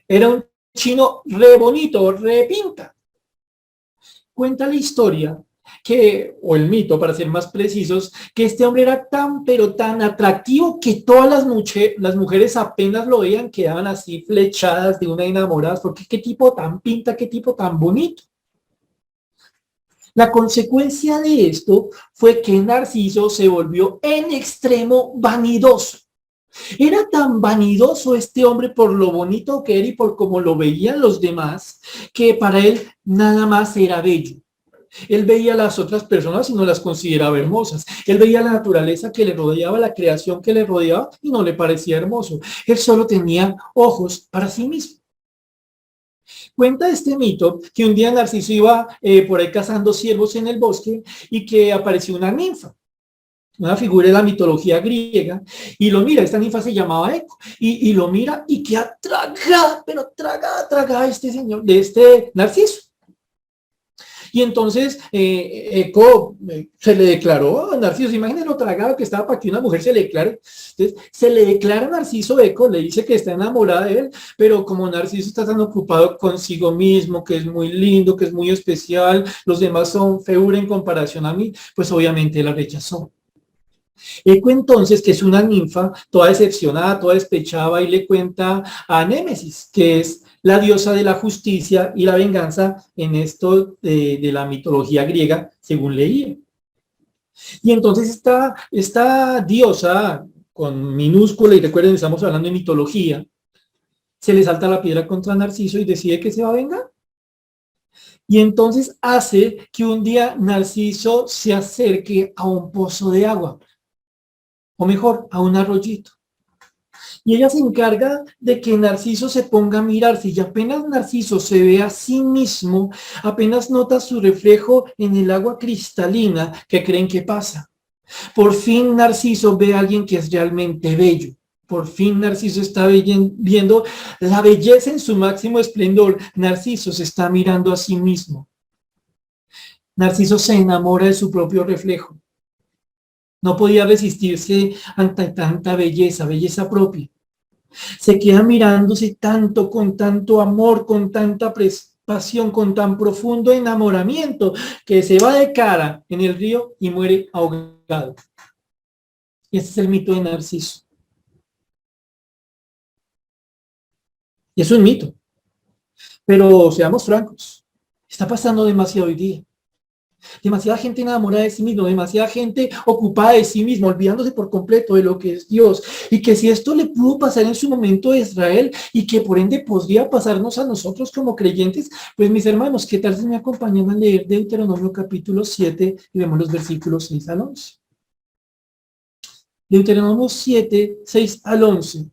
era un chino re bonito, re pinta. Cuenta la historia o el mito, para ser más precisos, que este hombre era tan, pero tan atractivo que todas las mujeres apenas lo veían, quedaban así flechadas de una enamoradas, porque qué tipo tan pinta, qué tipo tan bonito. La consecuencia de esto fue que Narciso se volvió en extremo vanidoso. Era tan vanidoso este hombre por lo bonito que era y por cómo lo veían los demás, que para él nada más era bello. Él veía a las otras personas y no las consideraba hermosas. Él veía la naturaleza que le rodeaba, la creación que le rodeaba y no le parecía hermoso. Él solo tenía ojos para sí mismo. Cuenta este mito que un día Narciso iba por ahí cazando ciervos en el bosque y que apareció una ninfa, una figura de la mitología griega, y lo mira. Esta ninfa se llamaba Eco, y lo mira y queda tragada, pero tragada este señor, de este Narciso. Y entonces Eco se le declaró a Narciso, imagínense lo tragado que estaba para que una mujer se le declare. Entonces se le declara a Narciso Eco, le dice que está enamorada de él, pero como Narciso está tan ocupado consigo mismo, que es muy lindo, que es muy especial, los demás son feuras en comparación a mí, pues obviamente la rechazó. Eco entonces, que es una ninfa, toda decepcionada, toda despechada, y le cuenta a Némesis, que es la diosa de la justicia y la venganza en esto de la mitología griega, según leía. Y entonces esta diosa, con minúscula, y recuerden, estamos hablando de mitología, se le salta la piedra contra Narciso y decide que se va a vengar. Y entonces hace que un día Narciso se acerque a un pozo de agua, o mejor, a un arroyito. Y ella se encarga de que Narciso se ponga a mirarse, y apenas Narciso se ve a sí mismo, apenas nota su reflejo en el agua cristalina, ¿qué creen que pasa? Por fin Narciso ve a alguien que es realmente bello. Por fin Narciso está viendo la belleza en su máximo esplendor. Narciso se está mirando a sí mismo. Narciso se enamora de su propio reflejo. No podía resistirse ante tanta belleza, belleza propia. Se queda mirándose tanto, con tanto amor, con tanta pasión, con tan profundo enamoramiento, que se va de cara en el río y muere ahogado. Y ese es el mito de Narciso. Y es un mito. Pero seamos francos, está pasando demasiado hoy día. Demasiada gente enamorada de sí mismo, demasiada gente ocupada de sí mismo, olvidándose por completo de lo que es Dios. Y que si esto le pudo pasar en su momento a Israel y que por ende podría pasarnos a nosotros como creyentes, pues mis hermanos, ¿qué tal si me acompañan a leer Deuteronomio capítulo 7 y vemos los versículos 6 al 11? Deuteronomio 7, 6 al 11.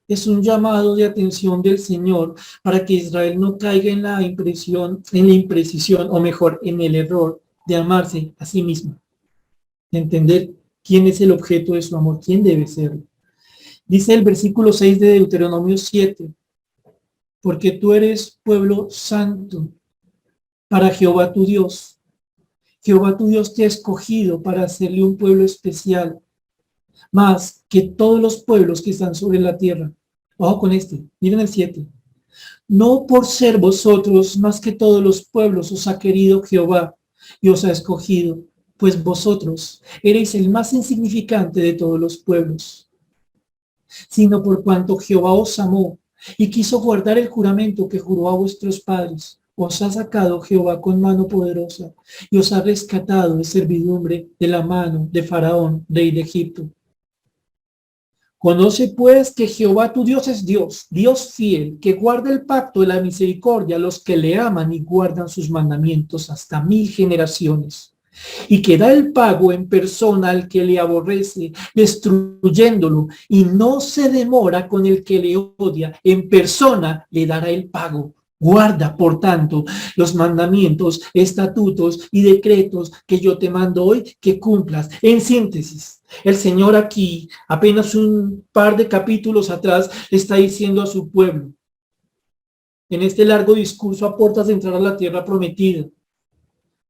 Es un llamado de atención del Señor para que Israel no caiga en la imprecisión, o mejor, en el error de amarse a sí mismo, de entender quién es el objeto de su amor, quién debe serlo. Dice el versículo 6 de Deuteronomio 7, porque tú eres pueblo santo para Jehová tu Dios. Jehová tu Dios te ha escogido para hacerle un pueblo especial, más que todos los pueblos que están sobre la tierra. Ojo con este, miren el 7. No por ser vosotros más que todos los pueblos os ha querido Jehová y os ha escogido, pues vosotros erais el más insignificante de todos los pueblos, sino por cuanto Jehová os amó y quiso guardar el juramento que juró a vuestros padres. Os ha sacado Jehová con mano poderosa y os ha rescatado de servidumbre de la mano de Faraón, rey de Egipto. Conoce pues que Jehová tu Dios es Dios, Dios fiel, que guarda el pacto de la misericordia a los que le aman y guardan sus mandamientos hasta 1000 generaciones, y que da el pago en persona al que le aborrece, destruyéndolo, y no se demora con el que le odia, en persona le dará el pago. Guarda, por tanto, los mandamientos, estatutos y decretos que yo te mando hoy, que cumplas. En síntesis, el Señor aquí, apenas un par de capítulos atrás, le está diciendo a su pueblo, en este largo discurso a puertas de entrar a la tierra prometida,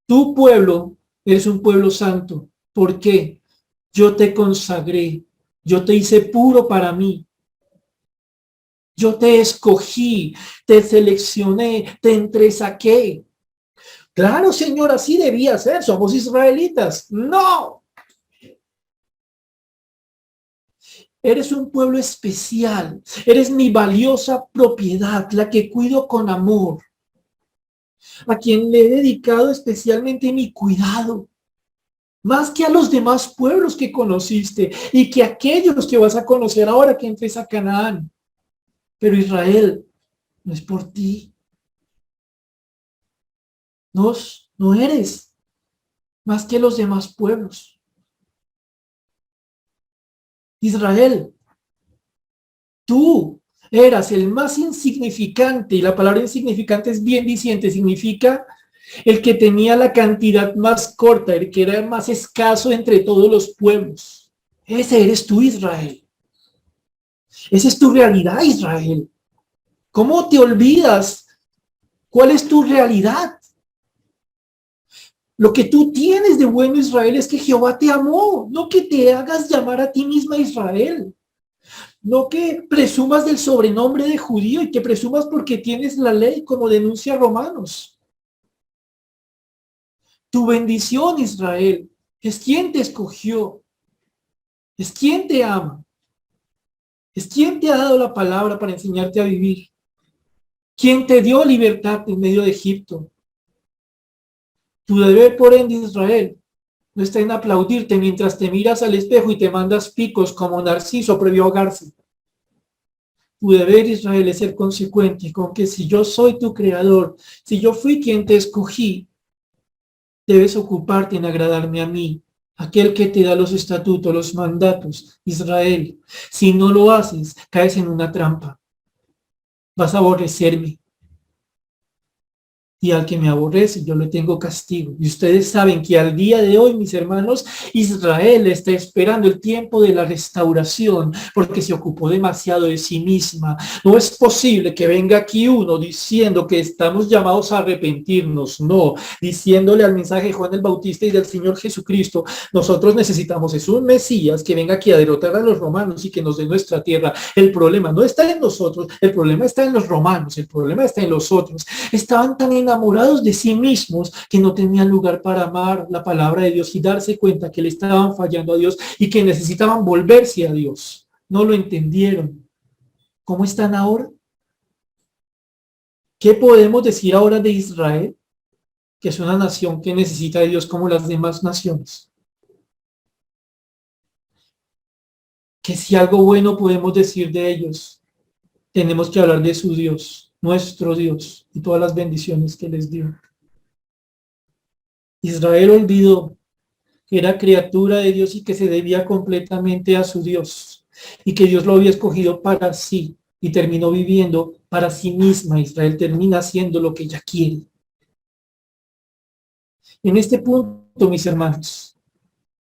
tu pueblo eres un pueblo santo. ¿Por qué? Yo te consagré, yo te hice puro para mí. Yo te escogí, te seleccioné, te entresaqué. Claro, Señor, así debía ser. Somos israelitas. No. Eres un pueblo especial. Eres mi valiosa propiedad, la que cuido con amor. A quien le he dedicado especialmente mi cuidado. Más que a los demás pueblos que conociste y que aquellos que vas a conocer ahora que entres a Canaán. Pero Israel, no es por ti. No eres más que los demás pueblos. Israel, tú eras el más insignificante, y la palabra insignificante es bien diciente, significa el que tenía la cantidad más corta, el que era más escaso entre todos los pueblos. Ese eres tú, Israel. Esa es tu realidad, Israel. ¿Cómo te olvidas? ¿Cuál es tu realidad? Lo que tú tienes de bueno, Israel, es que Jehová te amó, no que te hagas llamar a ti misma Israel. No que presumas del sobrenombre de judío y que presumas porque tienes la ley, como denuncia Romanos. Tu bendición, Israel, es quien te escogió, es quien te ama, es quien te ha dado la palabra para enseñarte a vivir, quien te dio libertad en medio de Egipto. Tu deber, por ende, Israel, no está en aplaudirte mientras te miras al espejo y te mandas picos como Narciso previo a ahogarse. Tu deber, Israel, es ser consecuente con que si yo soy tu creador, si yo fui quien te escogí, debes ocuparte en agradarme a mí, aquel que te da los estatutos, los mandatos, Israel. Si no lo haces, caes en una trampa. Vas a aborrecerme. y al que me aborrece yo le tengo castigo. Y ustedes saben que al día de hoy, mis hermanos, Israel está esperando el tiempo de la restauración porque se ocupó demasiado de sí misma. No es posible que venga aquí uno diciendo que estamos llamados a arrepentirnos, no, diciéndole al mensaje de Juan el Bautista y del Señor Jesucristo, nosotros necesitamos es un Mesías que venga aquí a derrotar a los romanos y que nos dé nuestra tierra. El problema no está en nosotros, el problema está en los romanos, el problema está en los otros. Estaban tan enamorados de sí mismos que no tenían lugar para amar la palabra de Dios y darse cuenta que le estaban fallando a Dios y que necesitaban volverse a Dios. No lo entendieron. ¿Cómo están ahora? ¿Qué podemos decir ahora de Israel? Que es una nación que necesita de Dios como las demás naciones. Que si algo bueno podemos decir de ellos, tenemos que hablar de su Dios, nuestro Dios, y todas las bendiciones que les dio. Israel olvidó que era criatura de Dios y que se debía completamente a su Dios, y que Dios lo había escogido para sí, y terminó viviendo para sí misma. Israel termina haciendo lo que ella quiere. En este punto, mis hermanos,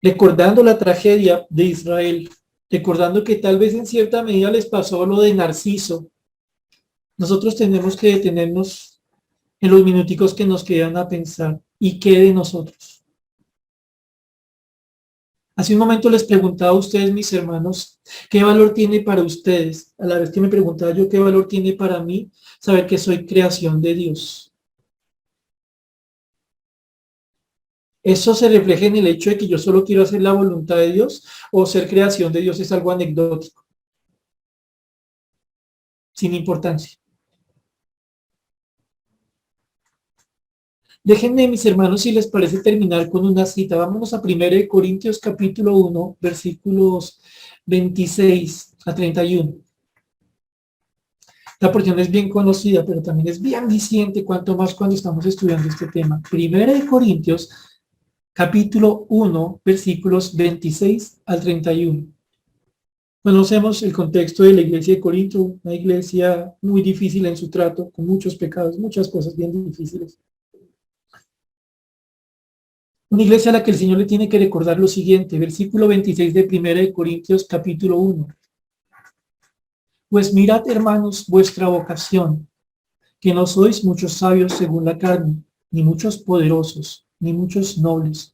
recordando la tragedia de Israel, recordando que tal vez en cierta medida les pasó lo de Narciso, nosotros tenemos que detenernos en los minuticos que nos quedan a pensar, ¿y qué de nosotros? Hace un momento les preguntaba a ustedes, mis hermanos, ¿qué valor tiene para ustedes? A la vez que me preguntaba yo, ¿qué valor tiene para mí saber que soy creación de Dios? ¿Eso se refleja en el hecho de que yo solo quiero hacer la voluntad de Dios o ser creación de Dios es algo anecdótico, sin importancia? Déjenme, mis hermanos, si les parece terminar con una cita. Vámonos a 1 Corintios capítulo 1, versículos 26 a 31. La porción es bien conocida, pero también es bien diciente, cuanto más cuando estamos estudiando este tema. 1 Corintios capítulo 1, versículos 26 al 31. Conocemos el contexto de la iglesia de Corinto, una iglesia muy difícil en su trato, con muchos pecados, muchas cosas bien difíciles. Una iglesia a la que el Señor le tiene que recordar lo siguiente, versículo 26 de 1 Corintios capítulo 1. Pues mirad, hermanos, vuestra vocación, que no sois muchos sabios según la carne, ni muchos poderosos, ni muchos nobles,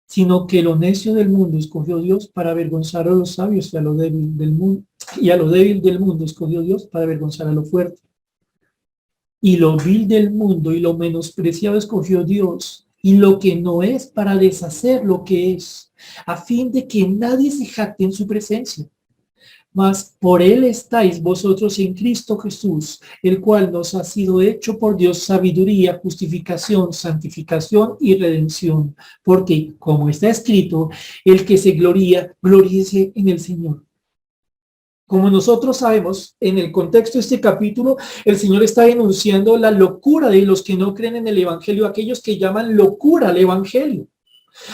sino que lo necio del mundo escogió Dios para avergonzar a los sabios y a lo débil del mundo, y a lo débil del mundo escogió Dios para avergonzar a lo fuerte. Y lo vil del mundo y lo menospreciado escogió Dios, y lo que no es para deshacer lo que es, a fin de que nadie se jacte en su presencia. Mas por él estáis vosotros en Cristo Jesús, el cual nos ha sido hecho por Dios sabiduría, justificación, santificación y redención. Porque, como está escrito, el que se gloría, gloríese en el Señor. Como nosotros sabemos, en el contexto de este capítulo, el Señor está denunciando la locura de los que no creen en el Evangelio, aquellos que llaman locura al Evangelio.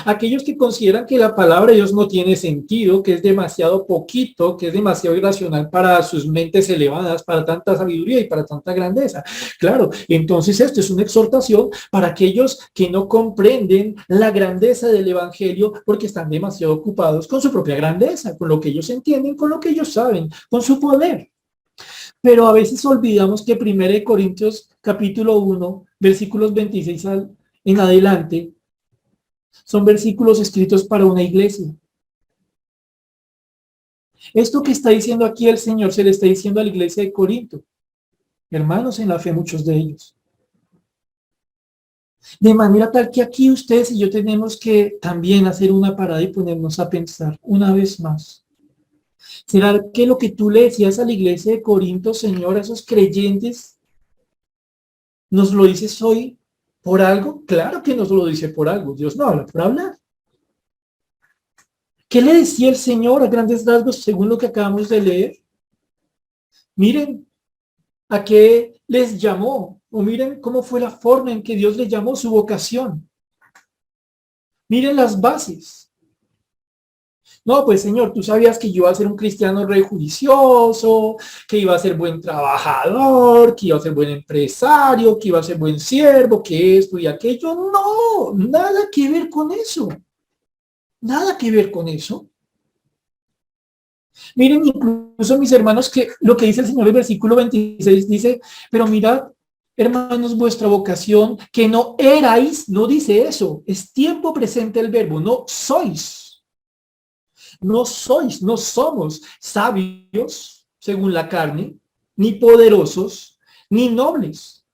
Aquellos que consideran que la palabra de Dios no tiene sentido, que es demasiado poquito, que es demasiado irracional para sus mentes elevadas, para tanta sabiduría y para tanta grandeza. Claro, entonces esto es una exhortación para aquellos que no comprenden la grandeza del Evangelio porque están demasiado ocupados con su propia grandeza, con lo que ellos entienden, con lo que ellos saben, con su poder. Pero a veces olvidamos que 1 Corintios capítulo 1, versículos 26 en adelante, son versículos escritos para una iglesia. Esto que está diciendo aquí el Señor se le está diciendo a la iglesia de Corinto. Hermanos en la fe, muchos de ellos. De manera tal que aquí ustedes y yo tenemos que también hacer una parada y ponernos a pensar una vez más. ¿Será que lo que tú le decías a la iglesia de Corinto, Señor, a esos creyentes, nos lo dices hoy por algo? Claro que nos lo dice por algo. Dios no habla por hablar. ¿Qué le decía el Señor a grandes rasgos según lo que acabamos de leer? Miren a qué les llamó, o miren cómo fue la forma en que Dios les llamó, su vocación. Miren las bases. No, pues Señor, tú sabías que yo iba a ser un cristiano re juicioso, que iba a ser buen trabajador, que iba a ser buen empresario, que iba a ser buen siervo, que esto y aquello. No, nada que ver con eso. Nada que ver con eso. Miren, incluso mis hermanos, que lo que dice el Señor en el versículo 26 dice, pero mirad, hermanos, vuestra vocación, que no erais, no dice eso, es tiempo presente el verbo, no sois. No sois, no somos sabios, según la carne, ni poderosos, ni nobles.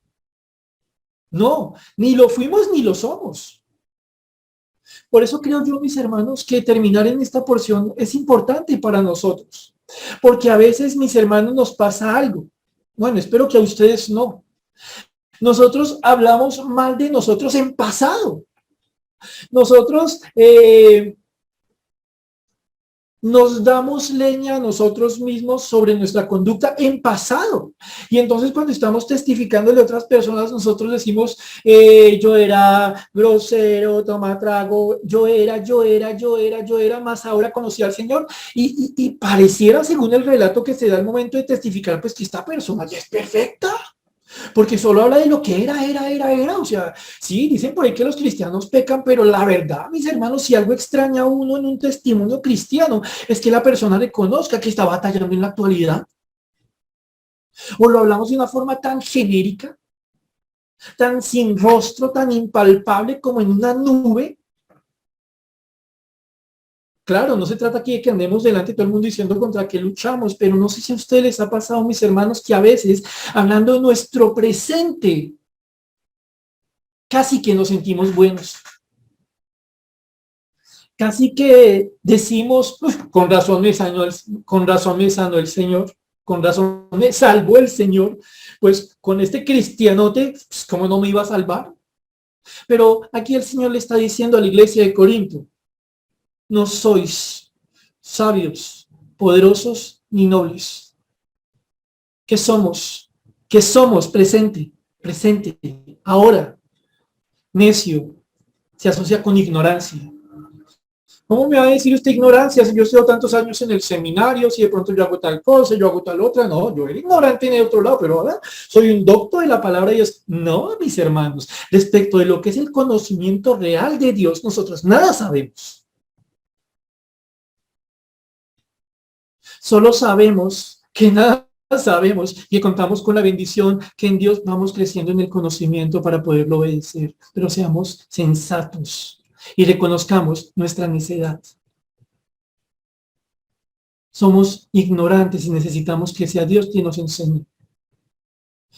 No, ni lo fuimos ni lo somos. Por eso creo yo, mis hermanos, que terminar en esta porción es importante para nosotros. Porque a veces, mis hermanos, nos pasa algo. Bueno, espero que a ustedes no. Nosotros hablamos mal de nosotros en pasado. Nosotros nos damos leña a nosotros mismos sobre nuestra conducta en pasado. Y entonces cuando estamos testificándole a otras personas, nosotros decimos, yo era grosero, toma trago, yo era, más ahora conocí al Señor. Y pareciera, según el relato que se da al momento de testificar, pues que esta persona ya es perfecta. Porque solo habla de lo que era. O sea, sí, dicen por ahí que los cristianos pecan, pero la verdad, mis hermanos, si algo extraña a uno en un testimonio cristiano, es que la persona reconozca que está batallando en la actualidad. O lo hablamos de una forma tan genérica, tan sin rostro, tan impalpable como en una nube. Claro, no se trata aquí de que andemos delante de todo el mundo diciendo contra qué luchamos, pero no sé si a ustedes les ha pasado, mis hermanos, que a veces, hablando de nuestro presente, casi que nos sentimos buenos. Casi que decimos, con razón me sanó el Señor, con razón me salvó el Señor, pues con este cristianote, pues, ¿cómo no me iba a salvar? Pero aquí el Señor le está diciendo a la iglesia de Corinto, no sois sabios, poderosos ni nobles. ¿Qué somos? ¿Qué somos? Presente, ahora. Necio se asocia con ignorancia. ¿Cómo me va a decir usted ignorancia si yo estoy tantos años en el seminario, si de pronto yo hago tal cosa, yo hago tal otra? No, yo era ignorante en el otro lado, pero ahora soy un doctor de la palabra de Dios. No, mis hermanos, respecto de lo que es el conocimiento real de Dios, nosotros nada sabemos. Solo sabemos que nada sabemos y que contamos con la bendición que en Dios vamos creciendo en el conocimiento para poderlo obedecer, pero seamos sensatos y reconozcamos nuestra necedad. Somos ignorantes y necesitamos que sea Dios quien nos enseñe.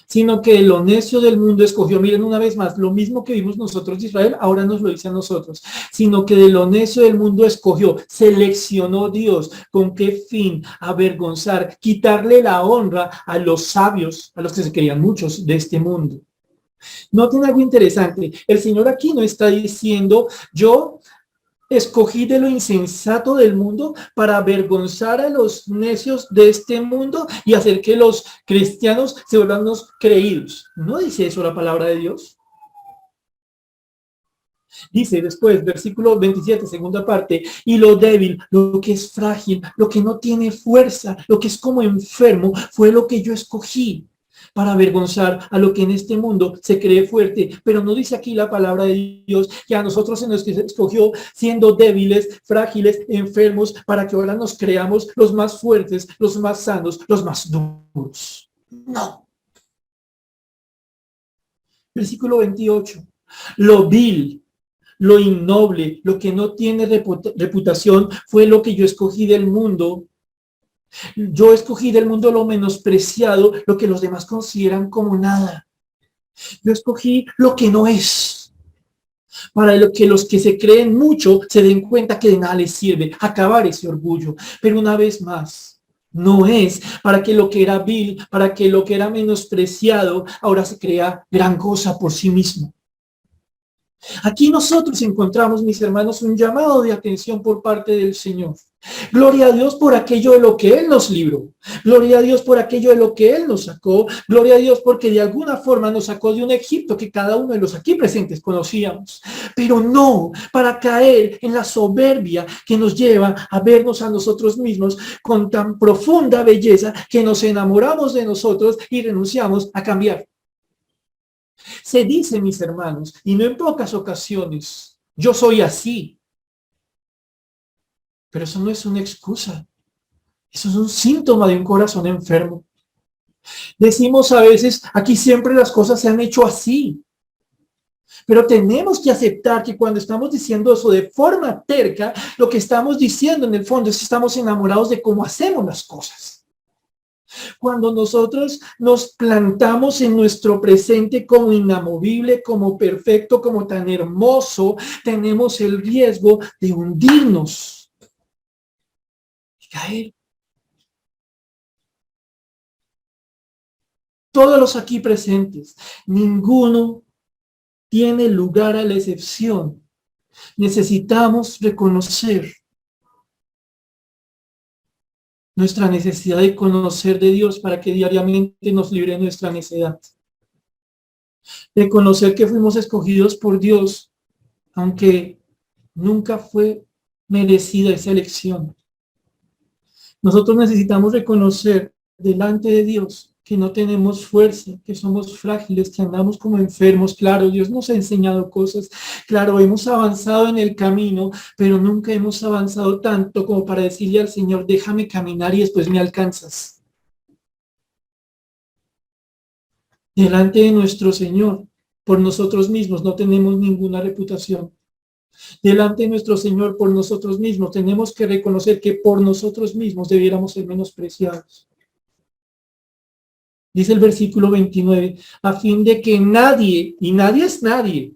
Sino que lo necio del mundo escogió, miren una vez más, lo mismo que vimos nosotros de Israel, ahora nos lo dice a nosotros, sino que de lo necio del mundo escogió, seleccionó Dios, ¿con qué fin? Avergonzar, quitarle la honra a los sabios, a los que se querían muchos de este mundo. Noten algo interesante, el Señor aquí no está diciendo, yo escogí de lo insensato del mundo para avergonzar a los necios de este mundo y hacer que los cristianos se vuelvan los creídos. ¿No dice eso la palabra de Dios? Dice después, versículo 27, segunda parte, y lo débil, lo que es frágil, lo que no tiene fuerza, lo que es como enfermo, fue lo que yo escogí para avergonzar a lo que en este mundo se cree fuerte. Pero no dice aquí la palabra de Dios que a nosotros se nos escogió siendo débiles, frágiles, enfermos, para que ahora nos creamos los más fuertes, los más sanos, los más duros. No. Versículo 28. Lo vil, lo innoble, lo que no tiene reputación, fue lo que yo escogí del mundo. Yo escogí del mundo lo menospreciado, lo que los demás consideran como nada. Yo escogí lo que no es, para lo que los que se creen mucho se den cuenta que de nada les sirve, acabar ese orgullo. Pero una vez más, no es para que lo que era vil, para que lo que era menospreciado, ahora se crea gran cosa por sí mismo. Aquí nosotros encontramos, mis hermanos, un llamado de atención por parte del Señor. Gloria a Dios por aquello de lo que Él nos libró. Gloria a Dios por aquello de lo que Él nos sacó. Gloria a Dios porque de alguna forma nos sacó de un Egipto que cada uno de los aquí presentes conocíamos. Pero no para caer en la soberbia que nos lleva a vernos a nosotros mismos con tan profunda belleza que nos enamoramos de nosotros y renunciamos a cambiar. Se dice, mis hermanos, y no en pocas ocasiones, yo soy así. Pero eso no es una excusa. Eso es un síntoma de un corazón enfermo. Decimos a veces, aquí siempre las cosas se han hecho así. Pero tenemos que aceptar que cuando estamos diciendo eso de forma terca, lo que estamos diciendo en el fondo es que estamos enamorados de cómo hacemos las cosas. Cuando nosotros nos plantamos en nuestro presente como inamovible, como perfecto, como tan hermoso, tenemos el riesgo de hundirnos y caer. Todos los aquí presentes, ninguno tiene lugar a la excepción. Necesitamos reconocer nuestra necesidad de conocer de Dios para que diariamente nos libre de nuestra necedad. De conocer que fuimos escogidos por Dios, aunque nunca fue merecida esa elección. Nosotros necesitamos reconocer delante de Dios que no tenemos fuerza, que somos frágiles, que andamos como enfermos. Claro, Dios nos ha enseñado cosas. Claro, hemos avanzado en el camino, pero nunca hemos avanzado tanto como para decirle al Señor, déjame caminar y después me alcanzas. Delante de nuestro Señor, por nosotros mismos no tenemos ninguna reputación. Delante de nuestro Señor, por nosotros mismos, tenemos que reconocer que por nosotros mismos debiéramos ser menospreciados. Dice el versículo 29, a fin de que nadie, y nadie es nadie,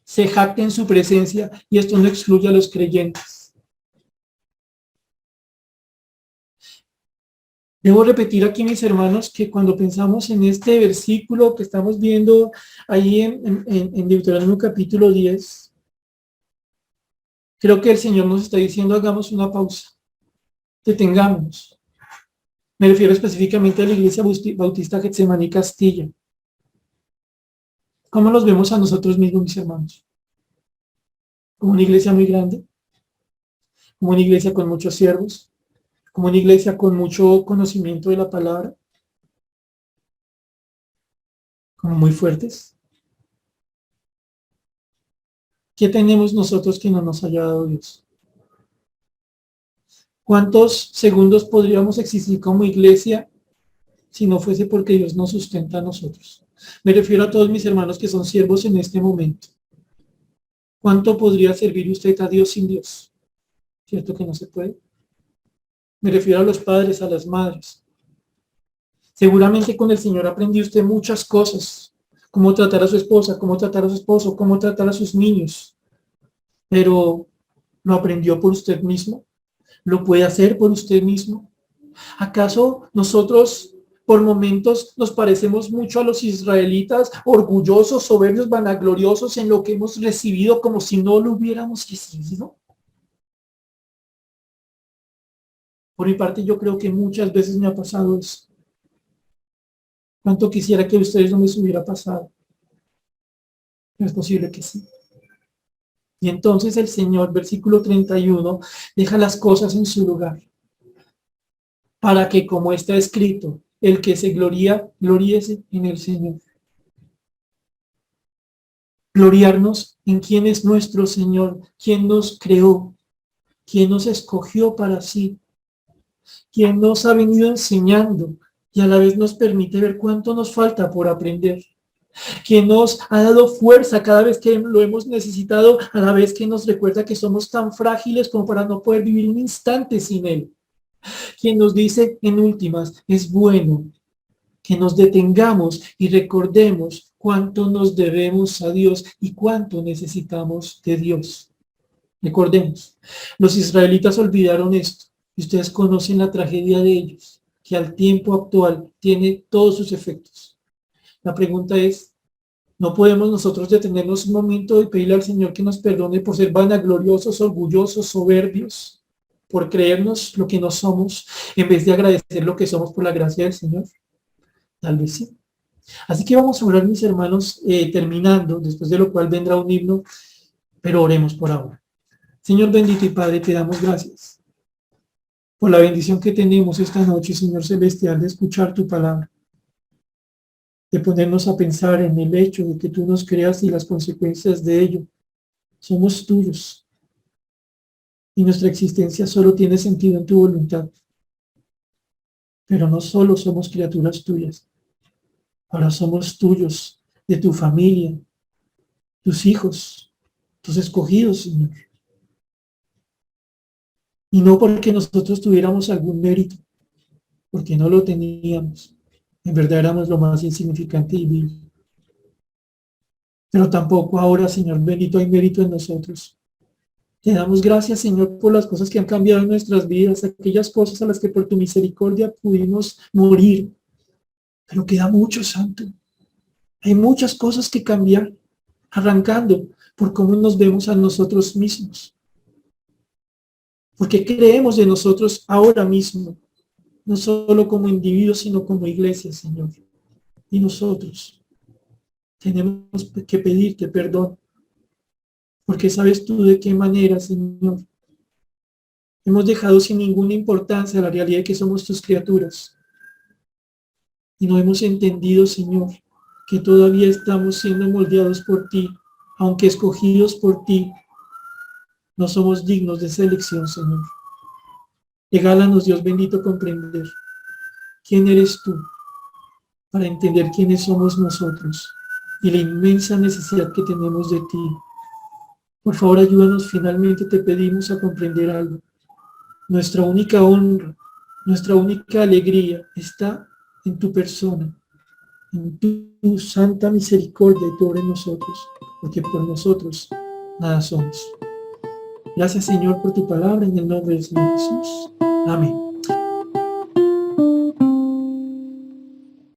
se jacte en su presencia, y esto no excluye a los creyentes. Debo repetir aquí, mis hermanos, que cuando pensamos en este versículo que estamos viendo ahí en Deuteronomio capítulo 10, creo que el Señor nos está diciendo, hagamos una pausa, detengamos. Me refiero específicamente a la Iglesia Bautista Getsemaní Castilla. ¿Cómo nos vemos a nosotros mismos, mis hermanos? ¿Como una iglesia muy grande? ¿Como una iglesia con muchos siervos? ¿Como una iglesia con mucho conocimiento de la palabra? ¿Como muy fuertes? ¿Qué tenemos nosotros que no nos haya dado Dios? ¿Cuántos segundos podríamos existir como iglesia si no fuese porque Dios nos sustenta a nosotros? Me refiero a todos mis hermanos que son siervos en este momento. ¿Cuánto podría servir usted a Dios sin Dios? ¿Cierto que no se puede? Me refiero a los padres, a las madres. Seguramente con el Señor aprendió usted muchas cosas. Cómo tratar a su esposa, cómo tratar a su esposo, cómo tratar a sus niños. Pero ¿lo aprendió por usted mismo? ¿Lo puede hacer por usted mismo? ¿Acaso nosotros por momentos nos parecemos mucho a los israelitas, orgullosos, soberbios, vanagloriosos en lo que hemos recibido como si no lo hubiéramos recibido? Por mi parte, yo creo que muchas veces me ha pasado eso. ¿Cuánto quisiera que a ustedes no les hubiera pasado? No es posible que sí. Y entonces el Señor, versículo 31, deja las cosas en su lugar. Para que, como está escrito, el que se gloría, gloríese en el Señor. Gloriarnos en quién es nuestro Señor, quién nos creó, quién nos escogió para sí, quién nos ha venido enseñando y a la vez nos permite ver cuánto nos falta por aprender. Quien nos ha dado fuerza cada vez que lo hemos necesitado, a la vez que nos recuerda que somos tan frágiles como para no poder vivir un instante sin Él. Quien nos dice en últimas, es bueno que nos detengamos y recordemos cuánto nos debemos a Dios y cuánto necesitamos de Dios. Recordemos, los israelitas olvidaron esto y ustedes conocen la tragedia de ellos, que al tiempo actual tiene todos sus efectos. La pregunta es, No podemos nosotros detenernos un momento y pedirle al Señor que nos perdone por ser vanagloriosos, orgullosos, soberbios, por creernos lo que no somos, en vez de agradecer lo que somos por la gracia del Señor. Tal vez sí. Así que vamos a orar, mis hermanos, terminando, después de lo cual vendrá un himno, pero oremos por ahora. Señor bendito y Padre, te damos gracias por la bendición que tenemos esta noche, Señor Celestial, de escuchar tu palabra, de ponernos a pensar en el hecho de que tú nos creas y las consecuencias de ello. Somos tuyos y nuestra existencia solo tiene sentido en tu voluntad. Pero no solo somos criaturas tuyas, ahora somos tuyos, de tu familia, tus hijos, tus escogidos, Señor. Y no porque nosotros tuviéramos algún mérito, porque no lo teníamos. En verdad éramos lo más insignificante y vil. Pero tampoco ahora, Señor bendito, hay mérito en nosotros. Te damos gracias, Señor, por las cosas que han cambiado en nuestras vidas, aquellas cosas a las que por tu misericordia pudimos morir. Pero queda mucho, Santo. Hay muchas cosas que cambiar, arrancando por cómo nos vemos a nosotros mismos. Porque creemos de nosotros ahora mismo, no solo como individuos, sino como iglesia, Señor. Y nosotros tenemos que pedirte perdón, porque sabes tú de qué manera, Señor, hemos dejado sin ninguna importancia la realidad de que somos tus criaturas. Y no hemos entendido, Señor, que todavía estamos siendo moldeados por ti, aunque escogidos por ti, no somos dignos de esa elección, Señor. Regálanos, Dios bendito, comprender quién eres tú, para entender quiénes somos nosotros y la inmensa necesidad que tenemos de ti. Por favor, ayúdanos, finalmente te pedimos a comprender algo. Nuestra única honra, nuestra única alegría está en tu persona, en tu santa misericordia y tu obra en nosotros, porque por nosotros nada somos. Gracias, Señor, por tu palabra, en el nombre del Señor Jesús. Amén.